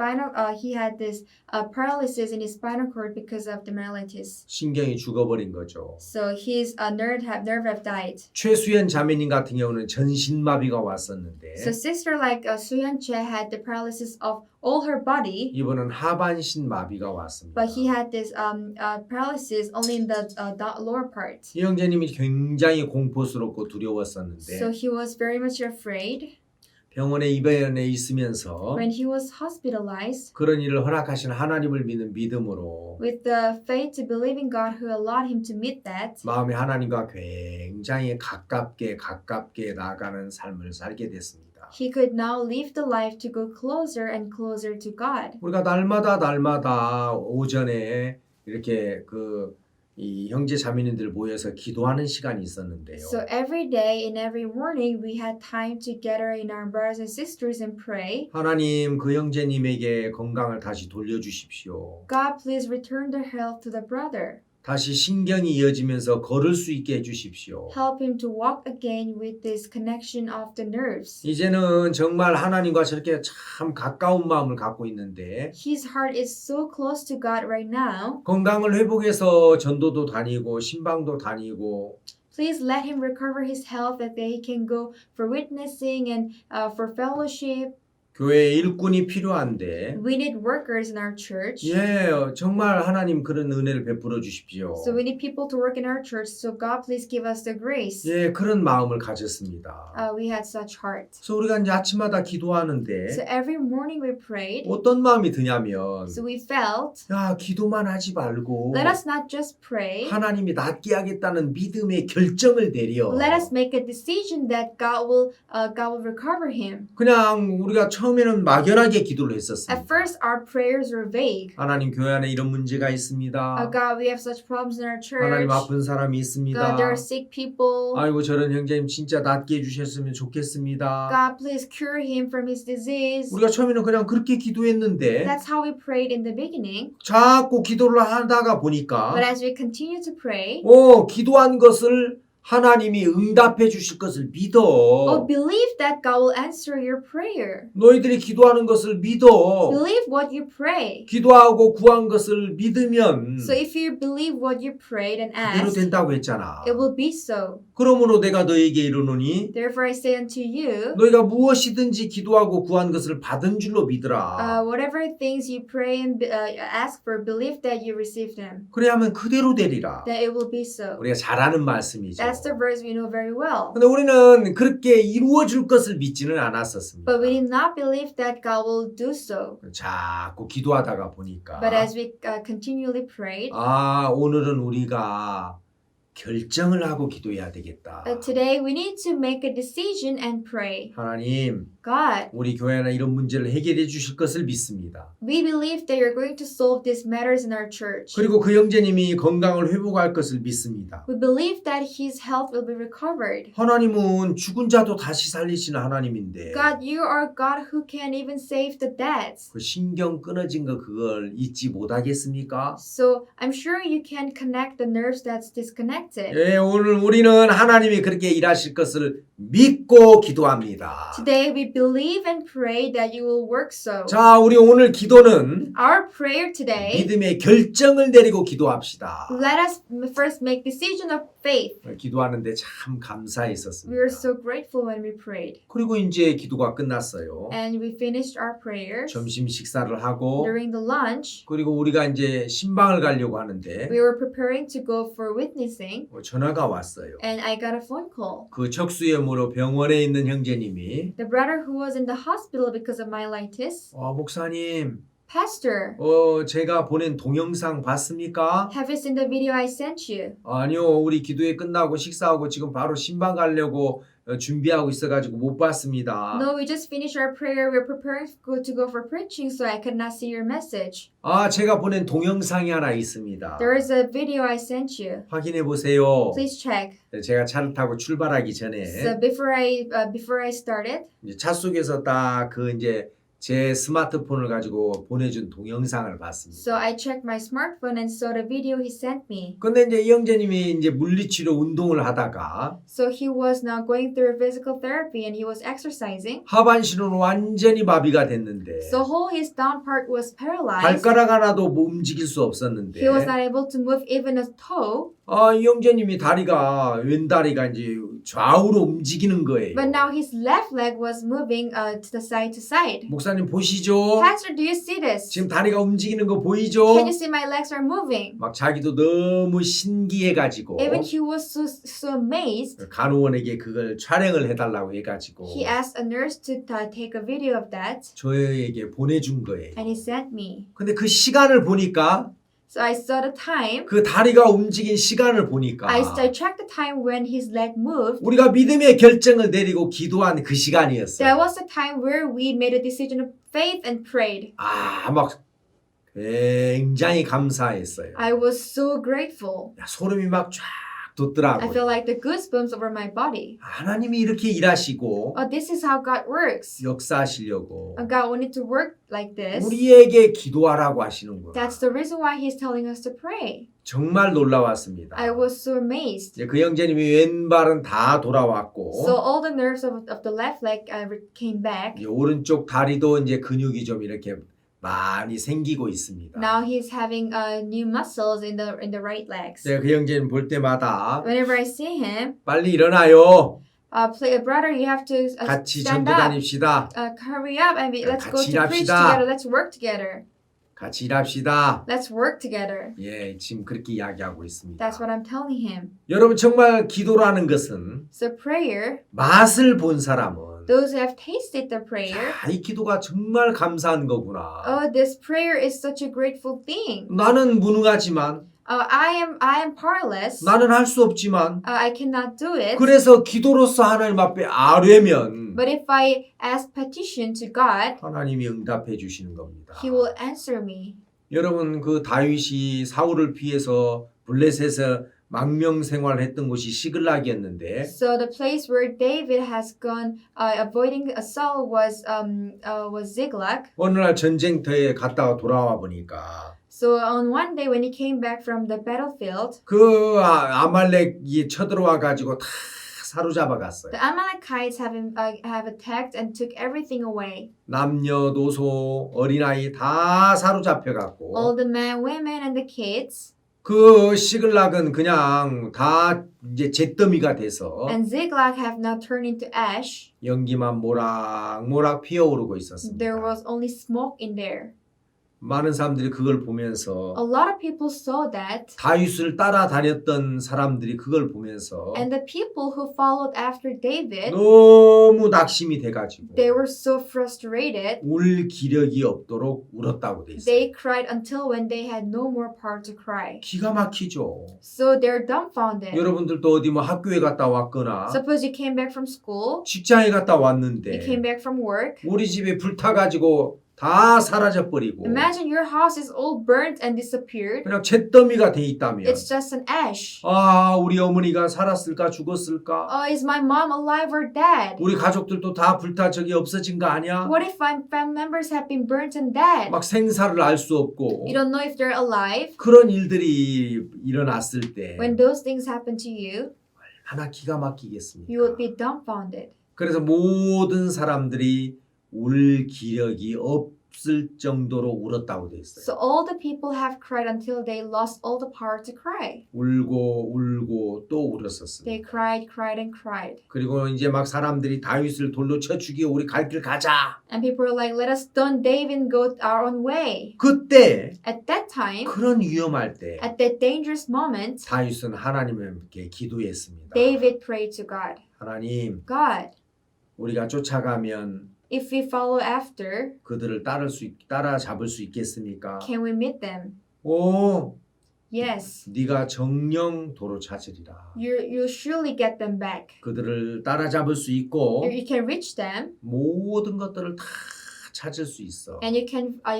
paralysis in his spinal cord because of the myelitis. 신경이 죽어버린 거죠. So his nerve have died. 최수연 자매님 같은 경우는 전신 마비가 왔었는데 So sister like Suyeon Che had the paralysis of all her body, 이번은 하반신 마비가 왔습니다. but he had this paralysis only in the lower part. 이 형제님이 굉장히 공포스럽고 두려웠었는데 So he was very much afraid. 병원에 입원해 있으면서 When he was hospitalized, 그런 일을 허락하신 하나님을 믿는 믿음으로 with the faith to believe in God who allowed him to meet that, 마음이 하나님과 굉장히 가깝게 나아가는 삶을 살게 됐습니다. he could now live the life to go closer and closer to God. 우리가 날마다 오전에 이렇게 이 형제 자매님들 모여서 기도하는 시간이 있었는데요. So every day and every morning we had time to gather in our brothers and sisters and pray. 하나님 그 형제님에게 건강을 다시 돌려주십시오. God, please return the health to the brother. 다시 신경이 이어지면서 걸을 수 있게 해주십시오. Help him to walk again with this connection of the nerves. 이제는 정말 하나님과 저렇게 참 가까운 마음을 갖고 있는데 His heart is so close to God right now. 건강을 회복해서 전도도 다니고 신방도 다니고 Please let him recover his health that he can go for witnessing and for fellowship. 교회에 일꾼이 필요한데 We need workers in our church. 정말 하나님 그런 은혜를 베풀어 주십시오. So we need people to work in our church. So God, please give us the grace. 그런 마음을 가졌습니다. We had such heart. 그래서 우리가 이제 아침마다 기도하는데 So every morning we prayed. 어떤 마음이 드냐면 So we felt, 기도만 하지 말고 let us not just pray. 하나님이 낫게 하겠다는 믿음의 결정을 내려 Let us make a decision that God will recover him. 그냥 우리가 처음에는 막연하게 기도를 했었습니다. At first, our prayers were vague. 하나님 교회 안에 이런 문제가 있습니다. God, we have such problems in our church. 하나님 아픈 사람이 있습니다. God, there are sick people. 아이고 저런 형제님 진짜 낫게 해주셨으면 좋겠습니다. God, please cure him from his disease. 우리가 처음에는 그냥 그렇게 기도했는데 That's how we prayed in the beginning. 자꾸 기도를 하다가 보니까 But as we continue to pray, 기도한 것을 하나님이 응답해 주실 것을 Oh, 믿어. believe that God will answer your prayer. 너희들이 기도하는 것을 믿어. Believe what you pray. 기도하고 구한 것을 믿으면 So if you believe what you prayed and 그대로 asked, 된다고 했잖아. it will be so. 그러므로 내가 너에게 이르노니 Therefore I say unto you, 너희가 무엇이든지 기도하고 구한 것을 받은 줄로 믿으라. whatever things you pray and ask for, believe that you receive them. 그래야 하면 그대로 되리라. That it will be so. 우리가 잘 아는 말씀이죠. That's the verse we know very well. 근데 우리는 그렇게 이루어질 것을 믿지는 않았었습니다. But we did not believe that God will do so. 자꾸 기도하다가 보니까 But as we continually prayed, 오늘은 우리가 결정을 하고 기도해야 되겠다. today we need to make a decision and pray. 하나님, God, 우리 교회나 이런 문제를 해결해 주실 것을 믿습니다. we believe that you're going to solve these matters in our church. 그리고 그 형제님이 건강을 회복할 것을 믿습니다. We believe that his health will be recovered. 하나님은 죽은 자도 다시 살리시는 하나님인데 God, you are God who can even save the dead. 그 신경 끊어진 거 그걸 잊지 못하겠습니까? So I'm sure you can connect the nerves that's disconnected. 예, 오늘 우리는 하나님이 그렇게 일하실 것을 믿고 기도합니다. Today we believe and pray that you will work so. 자, 우리 오늘 기도는 Our prayer today, 믿음의 결정을 내리고 기도합시다. let us first make decision of faith. 기도하는데 참 We were 감사했었습니다. so grateful when we prayed. 그리고 이제 기도가 끝났어요. And we finished our prayers 점심 식사를 하고 during the lunch. 그리고 우리가 이제 신방을 가려고 하는데 We were preparing to go for witnessing 전화가 왔어요. and I got a phone call. 그 척수염으로 병원에 있는 형제님이 The brother who was in the hospital because of myelitis, 목사님, Pastor, 제가 보낸 동영상 봤습니까? have you seen the video I sent you? 아니요, 우리 기도회 끝나고 식사하고 지금 바로 신방 가려고 준비하고 있어가지고 못 봤습니다. No, we just finished our prayer. We're preparing to go for preaching, so I could not see your message. 제가 보낸 동영상이 하나 있습니다. There is a video I sent you. 확인해 보세요. Please check. 제가 차를 타고 출발하기 전에 So before I started, 이제 차 속에서 딱 그 이제 제 스마트폰을 가지고 보내준 동영상을 봤습니다. so I checked my smartphone and saw the video he sent me. 근데 이제 이 형제님이 이제 물리치료 운동을 하다가 So he was now going through physical therapy and he was exercising. 하반신은 완전히 마비가 됐는데 So whole his down part was paralyzed. 발가락 하나도 뭐 움직일 수 없었는데 He was not able to move even a toe. 이 형제님이 다리가 왼다리가 이제 좌우로 움직이는 거예요. But now his left leg was moving to the side to side. 목사님 보시죠? Pastor, do you see this? 지금 다리가 움직이는 거 보이죠? Can you see my legs are moving? 막 자기도 너무 신기해가지고 Even he was so amazed. 간호원에게 그걸 촬영을 해달라고 해가지고 He asked a nurse to take a video of that, 저에게 보내준 거예요. and he sent me. 근데 그 시간을 보니까 So I saw the time. 그 다리가 움직인 시간을 보니까 I checked the time when his leg moved. 우리가 믿음의 결정을 내리고 기도한 그 시간이었어요. That was the time where we made a decision of faith and prayed. 막 굉장히 감사했어요. I was so grateful. 소름이 막 쫙 I 돋더라고요. feel like the goosebumps over my body. 하나님이 이렇게 일하시고 This is how God works. 역사하시려고 God wanted to work like this. 우리에게 기도하라고 하시는구나. That's the reason why He's telling us to pray. 정말 놀라웠습니다. I was so amazed. 이제 그 형제님이 왼발은 다 돌아왔고 So all the nerves of the left leg came back. 이제 오른쪽 다리도 이제 근육이 좀 이렇게 많이 생기고 있습니다. Now he's having new muscles in the right legs. 제가 그 형제님 볼 때마다 Whenever I see him, 빨리 일어나요. brother, you have to 같이 stand 전도 up. 다닙시다. Hurry up and let's go 같이 to preach 일합시다. together. Let's work together. 같이 일합시다. Let's work together. 예, 지금 그렇게 이야기하고 있습니다. That's what I'm telling him. 여러분 정말 기도라는 것은 So prayer, 맛을 본 사람은 those who have tasted the prayer, 이 기도가 정말 감사한 거구나. this prayer is such a grateful thing. 나는 무능하지만 I am powerless. 나는 할 수 없지만 I cannot do it. 그래서 기도로서 하나님 앞에 아뢰면 But if I ask petition to God, 하나님이 응답해 주시는 겁니다. He will answer me. 여러분 그 다윗이 사울을 피해서 블레셋에 망명 생활했던 곳이 시글락이었는데 So the place where David has gone avoiding Saul was Ziklag. 어느 날 전쟁터에 갔다가 돌아와 보니까 So on one day when he came back from the battlefield, 그 아말렉이 쳐들어와 가지고 다 사로잡아 갔어요. the Amalekites have attacked and took everything away. 남녀 노소 어린아이 다 사로잡혀 갖고 All the men, women, and the kids. 그 시글락은 그냥 다 이제 잿더미가 돼서 And Ziklag have now turned into ash. 연기만 모락모락 피어오르고 있었습니다. There was only smoke in there. 많은 사람들이 그걸 A 보면서 lot of people saw that. 다윗을 따라다녔던 사람들이 그걸 보면서 And the people who followed after David, 너무 낙심이 돼가지고 they were so frustrated. 울 기력이 없도록 울었다고 돼 있어요. They cried until when they had no more power to cry. 기가 막히죠. So they're dumbfounded. 여러분들도 어디 뭐 학교에 갔다 왔거나 Suppose you came back from school, 직장에 갔다 you 왔는데 came back from work. 우리 집에 불 타가지고 다 사라져버리고 Imagine your house is all burnt and disappeared. 그냥 잿더미가 돼 있다면 It's just an ash. 아 우리 어머니가 살았을까 죽었을까 Is my mom alive or dead? 우리 가족들도 다 불타 저기 없어진 거 아니야? What if my family members have been burnt and dead? 막 생사를 알 수 없고 You don't know if they're alive. 그런 일들이 일어났을 때 When those things happen to you, 하나 기가 막히겠습니까? you would be dumbfounded. 그래서 모든 사람들이 울 기력이 없을 정도로 울었다고 돼 있어요. So all the people have cried until they lost all the power to cry. 울고 또 울었었습니다. They cried and cried. 그리고 이제 막 사람들이 다윗을 돌로 쳐 죽이고 우리 갈 길 가자. And people were like, let us stone David and go our own way. 그때 At that time, 그런 위험할 때 at that dangerous moment, 다윗은 하나님께 기도했습니다. David prayed to God. 하나님, God, 우리가 쫓아가면 if we follow after, 그들을 따라잡을 수 있겠습니까? can we meet them? 오, Yes. 네가 정령 도로 찾으리라. You'll surely get them back. 그들을 따라잡을 수 있고 You can reach them, 모든 것들을 다 찾을 수 있어. and you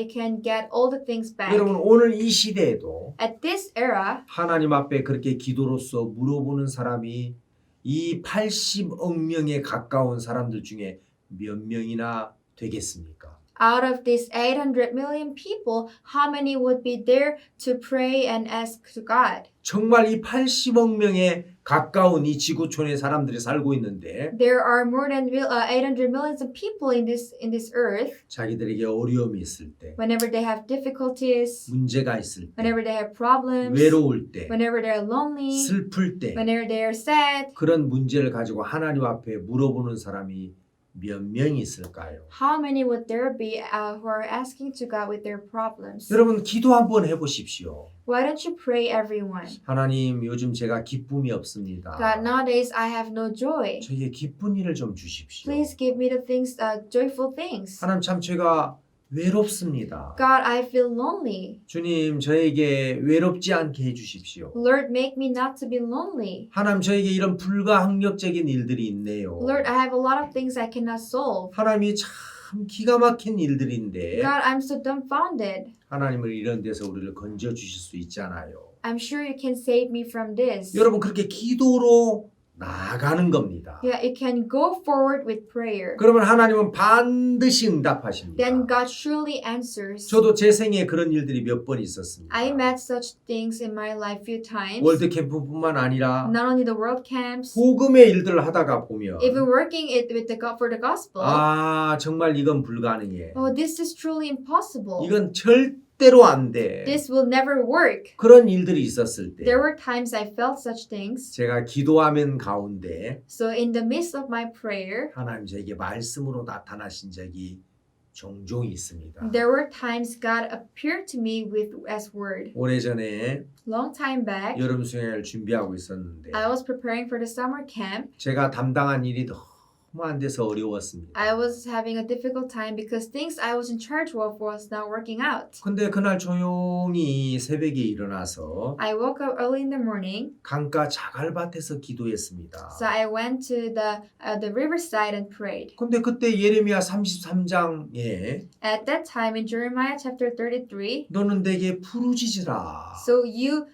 can get all the things back. 여러분 오늘 이 시대에도 At this era, 하나님 앞에 그렇게 기도로서 물어보는 사람이 이 80억 명에 가까운 사람들 중에 몇 명이나 되겠습니까? out of these 800 million people, how many would be there to pray and ask to God? 정말 이 80억 명에 가까운 이 지구촌에 사람들이 살고 있는데 There are more than 800 millions of people in this earth. 자기들에게 어려움이 있을 때, Whenever they have difficulties, 문제가 있을 때, whenever they have problems, 외로울 때, whenever they're lonely, 슬플 때 whenever they're sad, 그런 문제를 가지고 하나님 앞에 물어보는 사람이 몇 명이 있을까요? how many would there be who are asking to God with their problems? 여러분 기도 한번 해보십시오. Why don't you pray, everyone? 하나님 요즘 제가 기쁨이 없습니다. God, nowadays I have no joy. 저에게 기쁜 일을 좀 주십시오. Please give me the things, joyful things. 하나님 참 제가 외롭습니다. God, I feel lonely. 주님 저에게 외롭지 않게 해주십시오. Lord, make me not to be lonely. 하나님 저에게 이런 불가항력적인 일들이 있네요. Lord, I have a lot of things I cannot solve. 하나님이 참 기가 막힌 일들인데 God, I'm so dumbfounded. 하나님을 이런 데서 우리를 건져 주실 수 있잖아요. I'm sure you can save me from this. 여러분 그렇게 기도로 나아가는 겁니다. Yeah, you can go forward with prayer. 그러면 하나님은 반드시 응답하십니다. Then God surely answers. 저도 제 생에 그런 일들이 몇 번 있었습니다. I met such things in my life few times. 월드 캠프뿐만 아니라 Not only the world camps, 복음의 일들을 하다가 보면 even working it with for the gospel. 아 정말 이건 불가능해. Oh, this is truly impossible. 이건 절대로 안 돼. This will never work. 그런 일들이 있었을 때 There were times I felt such things. 제가 기도하면 가운데 So in the midst of my prayer, 하나님 저에게 말씀으로 나타나신 적이 종종 있습니다. there were times God appeared to me as word. 오래전에 Long time back, 여름 수행을 준비하고 있었는데 I was preparing for the summer camp. 제가 담당한 일이 너무 안 돼서 어려웠습니다. I was having a difficult time because things I was in charge of was not working out. 근데 그날 조용히 새벽에 일어나서 I woke up early in the morning, 강가 자갈밭에서 기도했습니다. so I went to the riverside and prayed. 근데 그때 예레미야 33장에 At that time in Jeremiah chapter 33, 너는 내게 부르짖으라. so you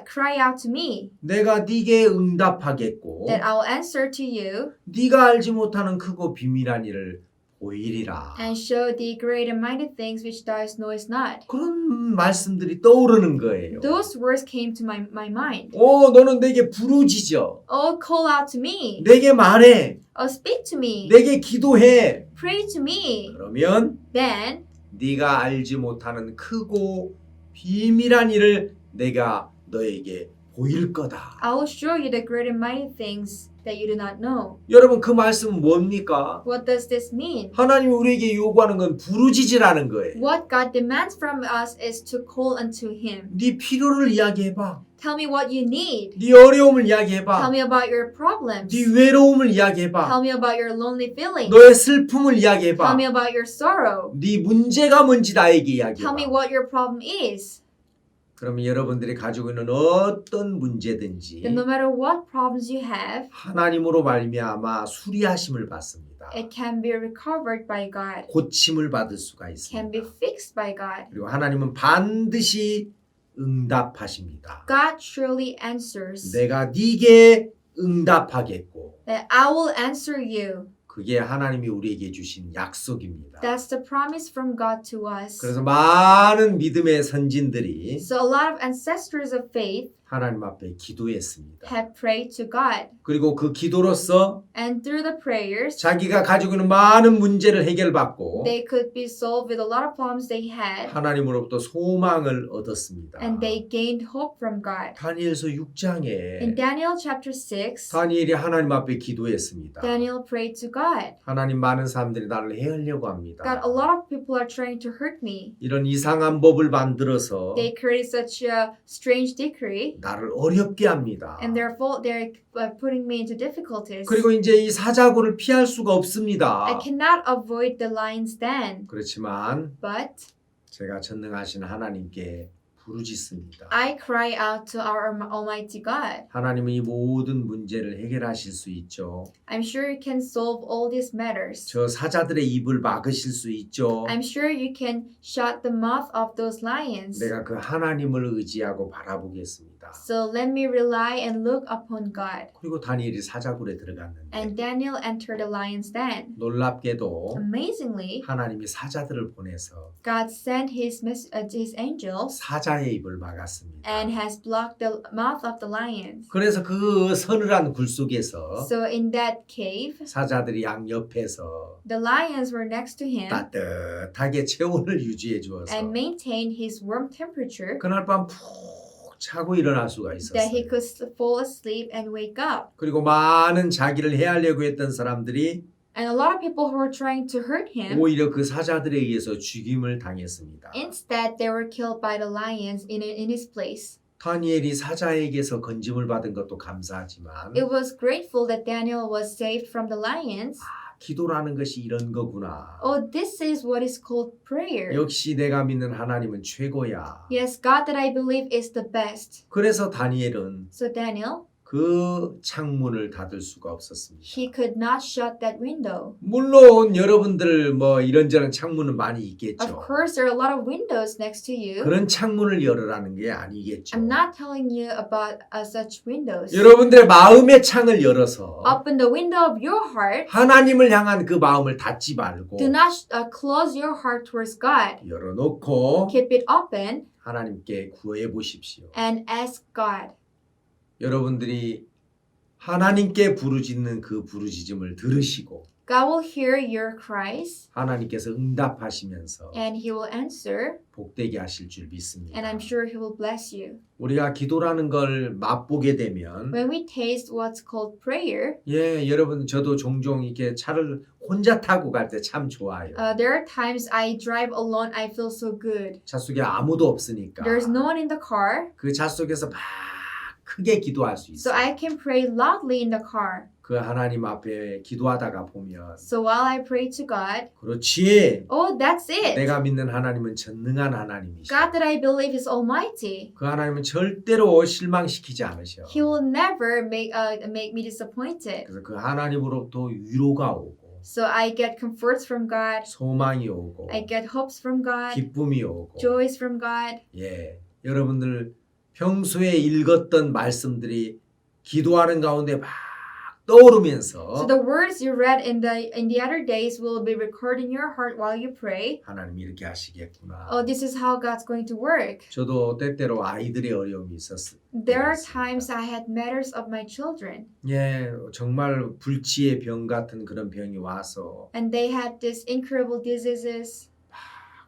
cry out to me, 내가 네게 응답하겠고 that I will answer to you 네가 알지 못하는 크고 비밀한 일을 보이리라. and show thee great and mighty things which thou knowest not. 그런 말씀들이 떠오르는 거예요. Those words came to my mind. 너는 내게 부르짖어. Call out to me. 내게 말해. Speak to me. 내게 기도해. Pray to me. 그러면 Then 네가 알지 못하는 크고 비밀한 일을 내가 너에게 보일 거다. I will show you the great and mighty things that you do not know. 여러분 그 말씀은 뭡니까? What does this mean? 하나님이 우리에게 요구하는 건 부르짖으라는 거예요. What God demands from us is to call unto Him. 네 필요를 이야기해봐. Tell me what you need. 네 어려움을 Tell 이야기해봐. me about your problems. 네 외로움을 Tell 이야기해봐. me about your lonely feelings. 너의 슬픔을 Tell 이야기해봐. me about your sorrow. 네 문제가 뭔지 나에게 Tell me 이야기해봐. what your problem is. 그러면 여러분들이 가지고 있는 어떤 문제든지 Then no matter what problems you have, 하나님으로 말미암아 수리하심을 받습니다. it can be recovered by God. 고침을 받을 수가 Can be 있습니다. fixed by God. 그리고 하나님은 반드시 응답하십니다. God surely answers. 내가 네게 응답하겠고 That I will answer you. 그게 하나님이 우리에게 주신 약속입니다. That's the promise from God to us. 그래서 많은 믿음의 선진들이 So a lot of ancestors of faith 하나님 앞에 기도했습니다. have prayed to God. 그리고 그 기도로서 And through the prayers, 자기가 가지고 있는 많은 문제를 해결받고 they could be solved with a lot of problems they had. 하나님으로부터 소망을 얻었습니다. And they gained hope from God. 다니엘서 In 6장에 Daniel chapter 6, 다니엘이 하나님 앞에 기도했습니다. Daniel prayed to God. 하나님 많은 사람들이 나를 해하려고 합니다. God, a lot of people are trying to hurt me. 이런 이상한 법을 만들어서 They created such a strange decree. 나를 어렵게 합니다. And they're putting me into difficulties. 그리고 이제 이 사자고를 피할 수가 I 없습니다. cannot avoid the lion's den. 그렇지만 But 제가 전능하신 하나님께 부르짖습니다. I cry out to our Almighty God. 하나님은 이 모든 문제를 해결하실 수 있죠. I'm sure you can solve all these matters. 저 사자들의 입을 막으실 수 있죠. I'm sure you can shut the mouth of those lions. 내가 그 하나님을 의지하고 바라보겠습니다. So let me rely and look upon God. 그리고 다니엘이 사자굴에 들어갔는데 And Daniel entered the lion's den. 놀랍게도 Amazingly, 하나님이 사자들을 보내서 God sent his angels 사자의 입을 막았습니다. and has blocked the mouth of the lions. 그래서 그 서늘한 굴 속에서 So in that cave, 사자들이 양 옆에서 the lions were next to him 따뜻하게 체온을 유지해 주어서 and maintained his warm temperature 그날 밤 푹 자고 일어날 수가 that he 있었어요. could fall asleep and wake up. 그리고 많은 자기를 해하려고 했던 사람들이 And a lot of people who were trying to hurt him, 오히려 그 사자들에 의해서 죽임을 당했습니다. instead they were killed by the lions in his place. 다니엘이 사자에게서 건짐을 받은 것도 감사하지만 It was grateful that Daniel was saved from the lions. 기도라는 것이 이런 거구나. Oh, this is what is called prayer. 역시 내가 믿는 하나님은 최고야. Yes, God that I believe is the best. 그래서 다니엘은 So Daniel, 그 창문을 닫을 수가 없었습니다. he could not shut that window. 물론 여러분들 뭐 이런저런 창문은 많이 Of 있겠죠. course, there are a lot of windows next to you. 그런 창문을 열으라는 게 아니겠죠. I'm not telling you about such windows. 여러분들의 마음의 창을 열어서 Open the window of your heart. 하나님을 향한 그 마음을 닫지 말고 Do not close your heart towards God. 열어놓고 Keep it open 하나님께 구해 보십시오. and ask God. 여러분들이 하나님께 부르짖는 그 부르짖음을 들으시고 God will hear your cries 하나님께서 응답하시면서 and He will answer, 복되게 하실 줄 믿습니다. and I'm sure He will bless you. 우리가 기도라는 걸 맛보게 되면 When we taste what's called prayer, 여러분 저도 종종 이렇게 차를 혼자 타고 갈 때 참 좋아요. there are times I drive alone, I feel so good. 차 속에 아무도 없으니까 There's no one in the car, 그 차 속에서 막 크게 기도할 수 so 있어요. I can pray loudly in the car. 그 하나님 앞에 기도하다가 보면 So while I pray to God, 그렇지. oh, that's it. 내가 믿는 하나님은 전능한 하나님이시오. God that I believe is almighty. 그 하나님은 절대로 실망시키지 않으셔. He will never make me disappointed. 그래서 그 하나님으로부터 위로가 오고 So I get comforts from God. 소망이 오고 I get hopes from God. 기쁨이 오고 Joys from God. 예, 여러분들 평소에 읽었던 말씀들이 기도하는 가운데 막 떠오르면서 So the words you read in the other days will be recorded in your heart while you pray. 하나님이 이렇게 하시겠구나. Oh, this is how God's going to work. 저도 때때로 아이들의 어려움이 있었어요. There are times I had matters of my children, 예, 정말 불치의 병 같은 그런 병이 와서 and they had these incurable diseases.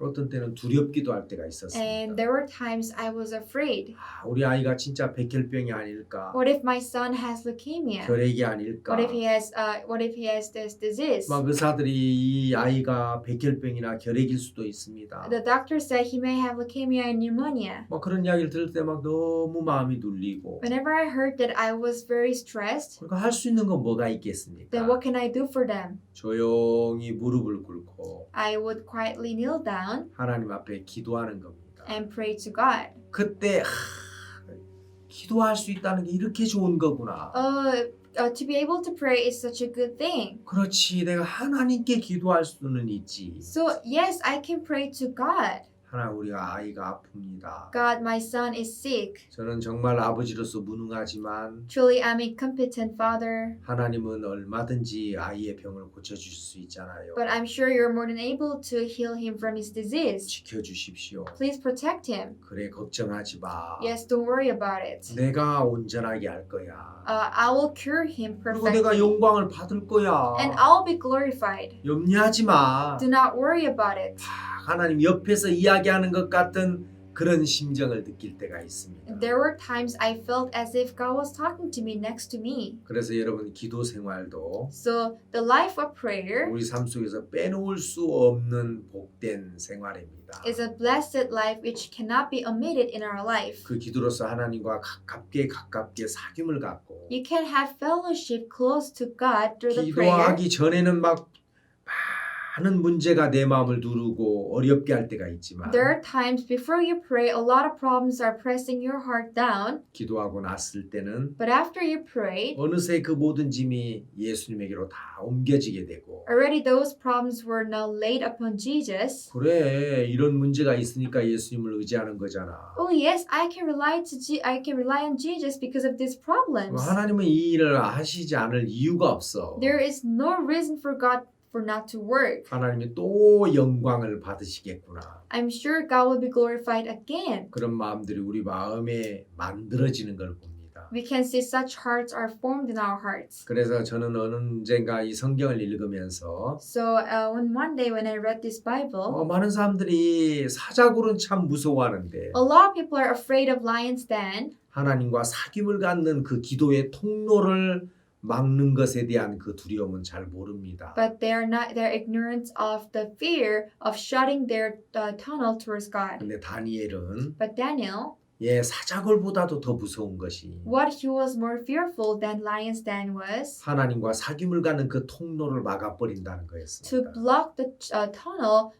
어떤 때는 두렵기도 할 때가 And 있었습니다. there were times I was afraid. 우리 아이가 진짜 백혈병이 아닐까? What if my son has leukemia? 결핵이 아닐까? What if he has this disease? 막 의사들이 이 아이가 백혈병이나 결핵일 수도 있습니다. The doctor said he may have leukemia and pneumonia. 막 그런 이야기를 들을 때 막 너무 마음이 눌리고 Whenever I heard that, I was very stressed. 그러니까 할 수 있는 건 뭐가 있겠습니까? Then what can I do for them? 조용히 무릎을 꿇고 I would quietly kneel down 하나님 앞에 기도하는 겁니다. and pray to God. 그때 기도할 수 있다는 게 이렇게 좋은 거구나. To be able to pray is such a good thing. 그렇지, 내가 하나님께 기도할 수는 있지. So yes, I can pray to God. 하나 우리가 아이가 아픕니다. God, my son is sick. 저는 정말 아버지로서 무능하지만 Truly, I'm a incompetent father. 하나님은 얼마든지 아이의 병을 고쳐주실 수 있잖아요. But I'm sure you're more than able to heal him from his disease. 지켜주십시오. Please protect him. 그래 걱정하지 마. Yes, don't worry about it. 내가 온전하게 할 거야. I will cure him 그리고 perfectly. 내가 영광을 받을 거야. And I'll be glorified. 염려하지 마. Do not worry about it. 하나님 옆에서 이야기하는 것 같은 그런 심정을 느낄 때가 있습니다. There were times I felt as if God was talking to me next to me. 그래서 여러분 기도 생활도 So the life of prayer 우리 삶 속에서 빼놓을 수 없는 복된 생활입니다. is a blessed life which cannot be omitted in our life. 그 기도로서 하나님과 가깝게 사귐을 갖고 You can have fellowship close to God through the prayer. 기도하기 전에는 막 많은 문제가 내 마음을 누르고 어렵게 할 때가 있지만 There are times before you pray, a lot of problems are pressing your heart down. 기도하고 났을 때는 But after you prayed, 어느새 그 모든 짐이 예수님에게로 다 옮겨지게 되고 already those problems were now laid upon Jesus. 그래 이런 문제가 있으니까 예수님을 의지하는 거잖아. Oh yes, I can rely on Jesus because of these problems. 하나님은 이 일을 하시지 않을 이유가 없어. There is no reason for God for not to work. 하나님이 또 영광을 받으시겠구나. I'm sure God will be glorified again. 그런 마음들이 우리 마음에 만들어지는 걸 봅니다. We can see such hearts are formed in our hearts. 그래서 저는 언젠가 이 성경을 읽으면서 So one day when I read this Bible, 많은 사람들이 사자굴은 참 무서워하는데 a lot of people are afraid of lion's den. 하나님과 사귐을 갖는 그 기도의 통로를 막는 것에 대한 그 두려움은 잘 모릅니다. But they're ignorant of the fear of shutting their tunnel towards God. 근데 다니엘은 But Daniel, 사자굴보다도 더 무서운 것이 what he was more fearful than lion's den was 하나님과 사귐을 갖는 그 통로를 막아버린다는 to 거였습니다. block the tunnel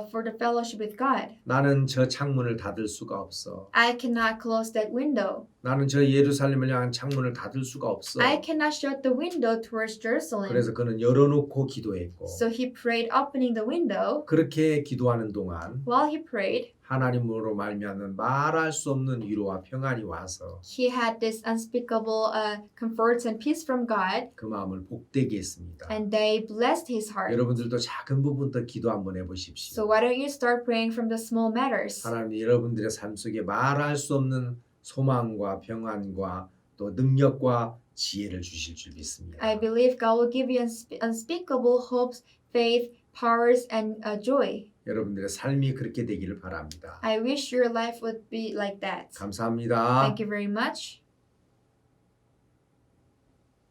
for the fellowship with God. 나는 저 창문을 닫을 수가 없어. I cannot close that window. 나는 저 예루살렘을 향한 창문을 닫을 수가 없어. I cannot shut the window towards Jerusalem. 그래서 그는 열어놓고 기도했고 So he prayed opening the window. 그렇게 기도하는 동안 While he prayed, 하나님으로 말미암는 말할 수 없는 위로와 평안이 와서 he had this unspeakable comforts and peace from God, 그 마음을 복되게 했습니다. and they blessed his heart. 여러분들도 작은 부분부터 기도 한번 해보십시오. So why don't you start praying from the small matters? 하나님 여러분들의 삶 속에 말할 수 없는 소망과 평안과 또 능력과 지혜를 주실 줄 믿습니다. I believe God will give you unspeakable hopes, faith, powers, and joy. 여러분들의 삶이 그렇게 되기를 바랍니다. I wish your life would be like that. 감사합니다. Thank you very much.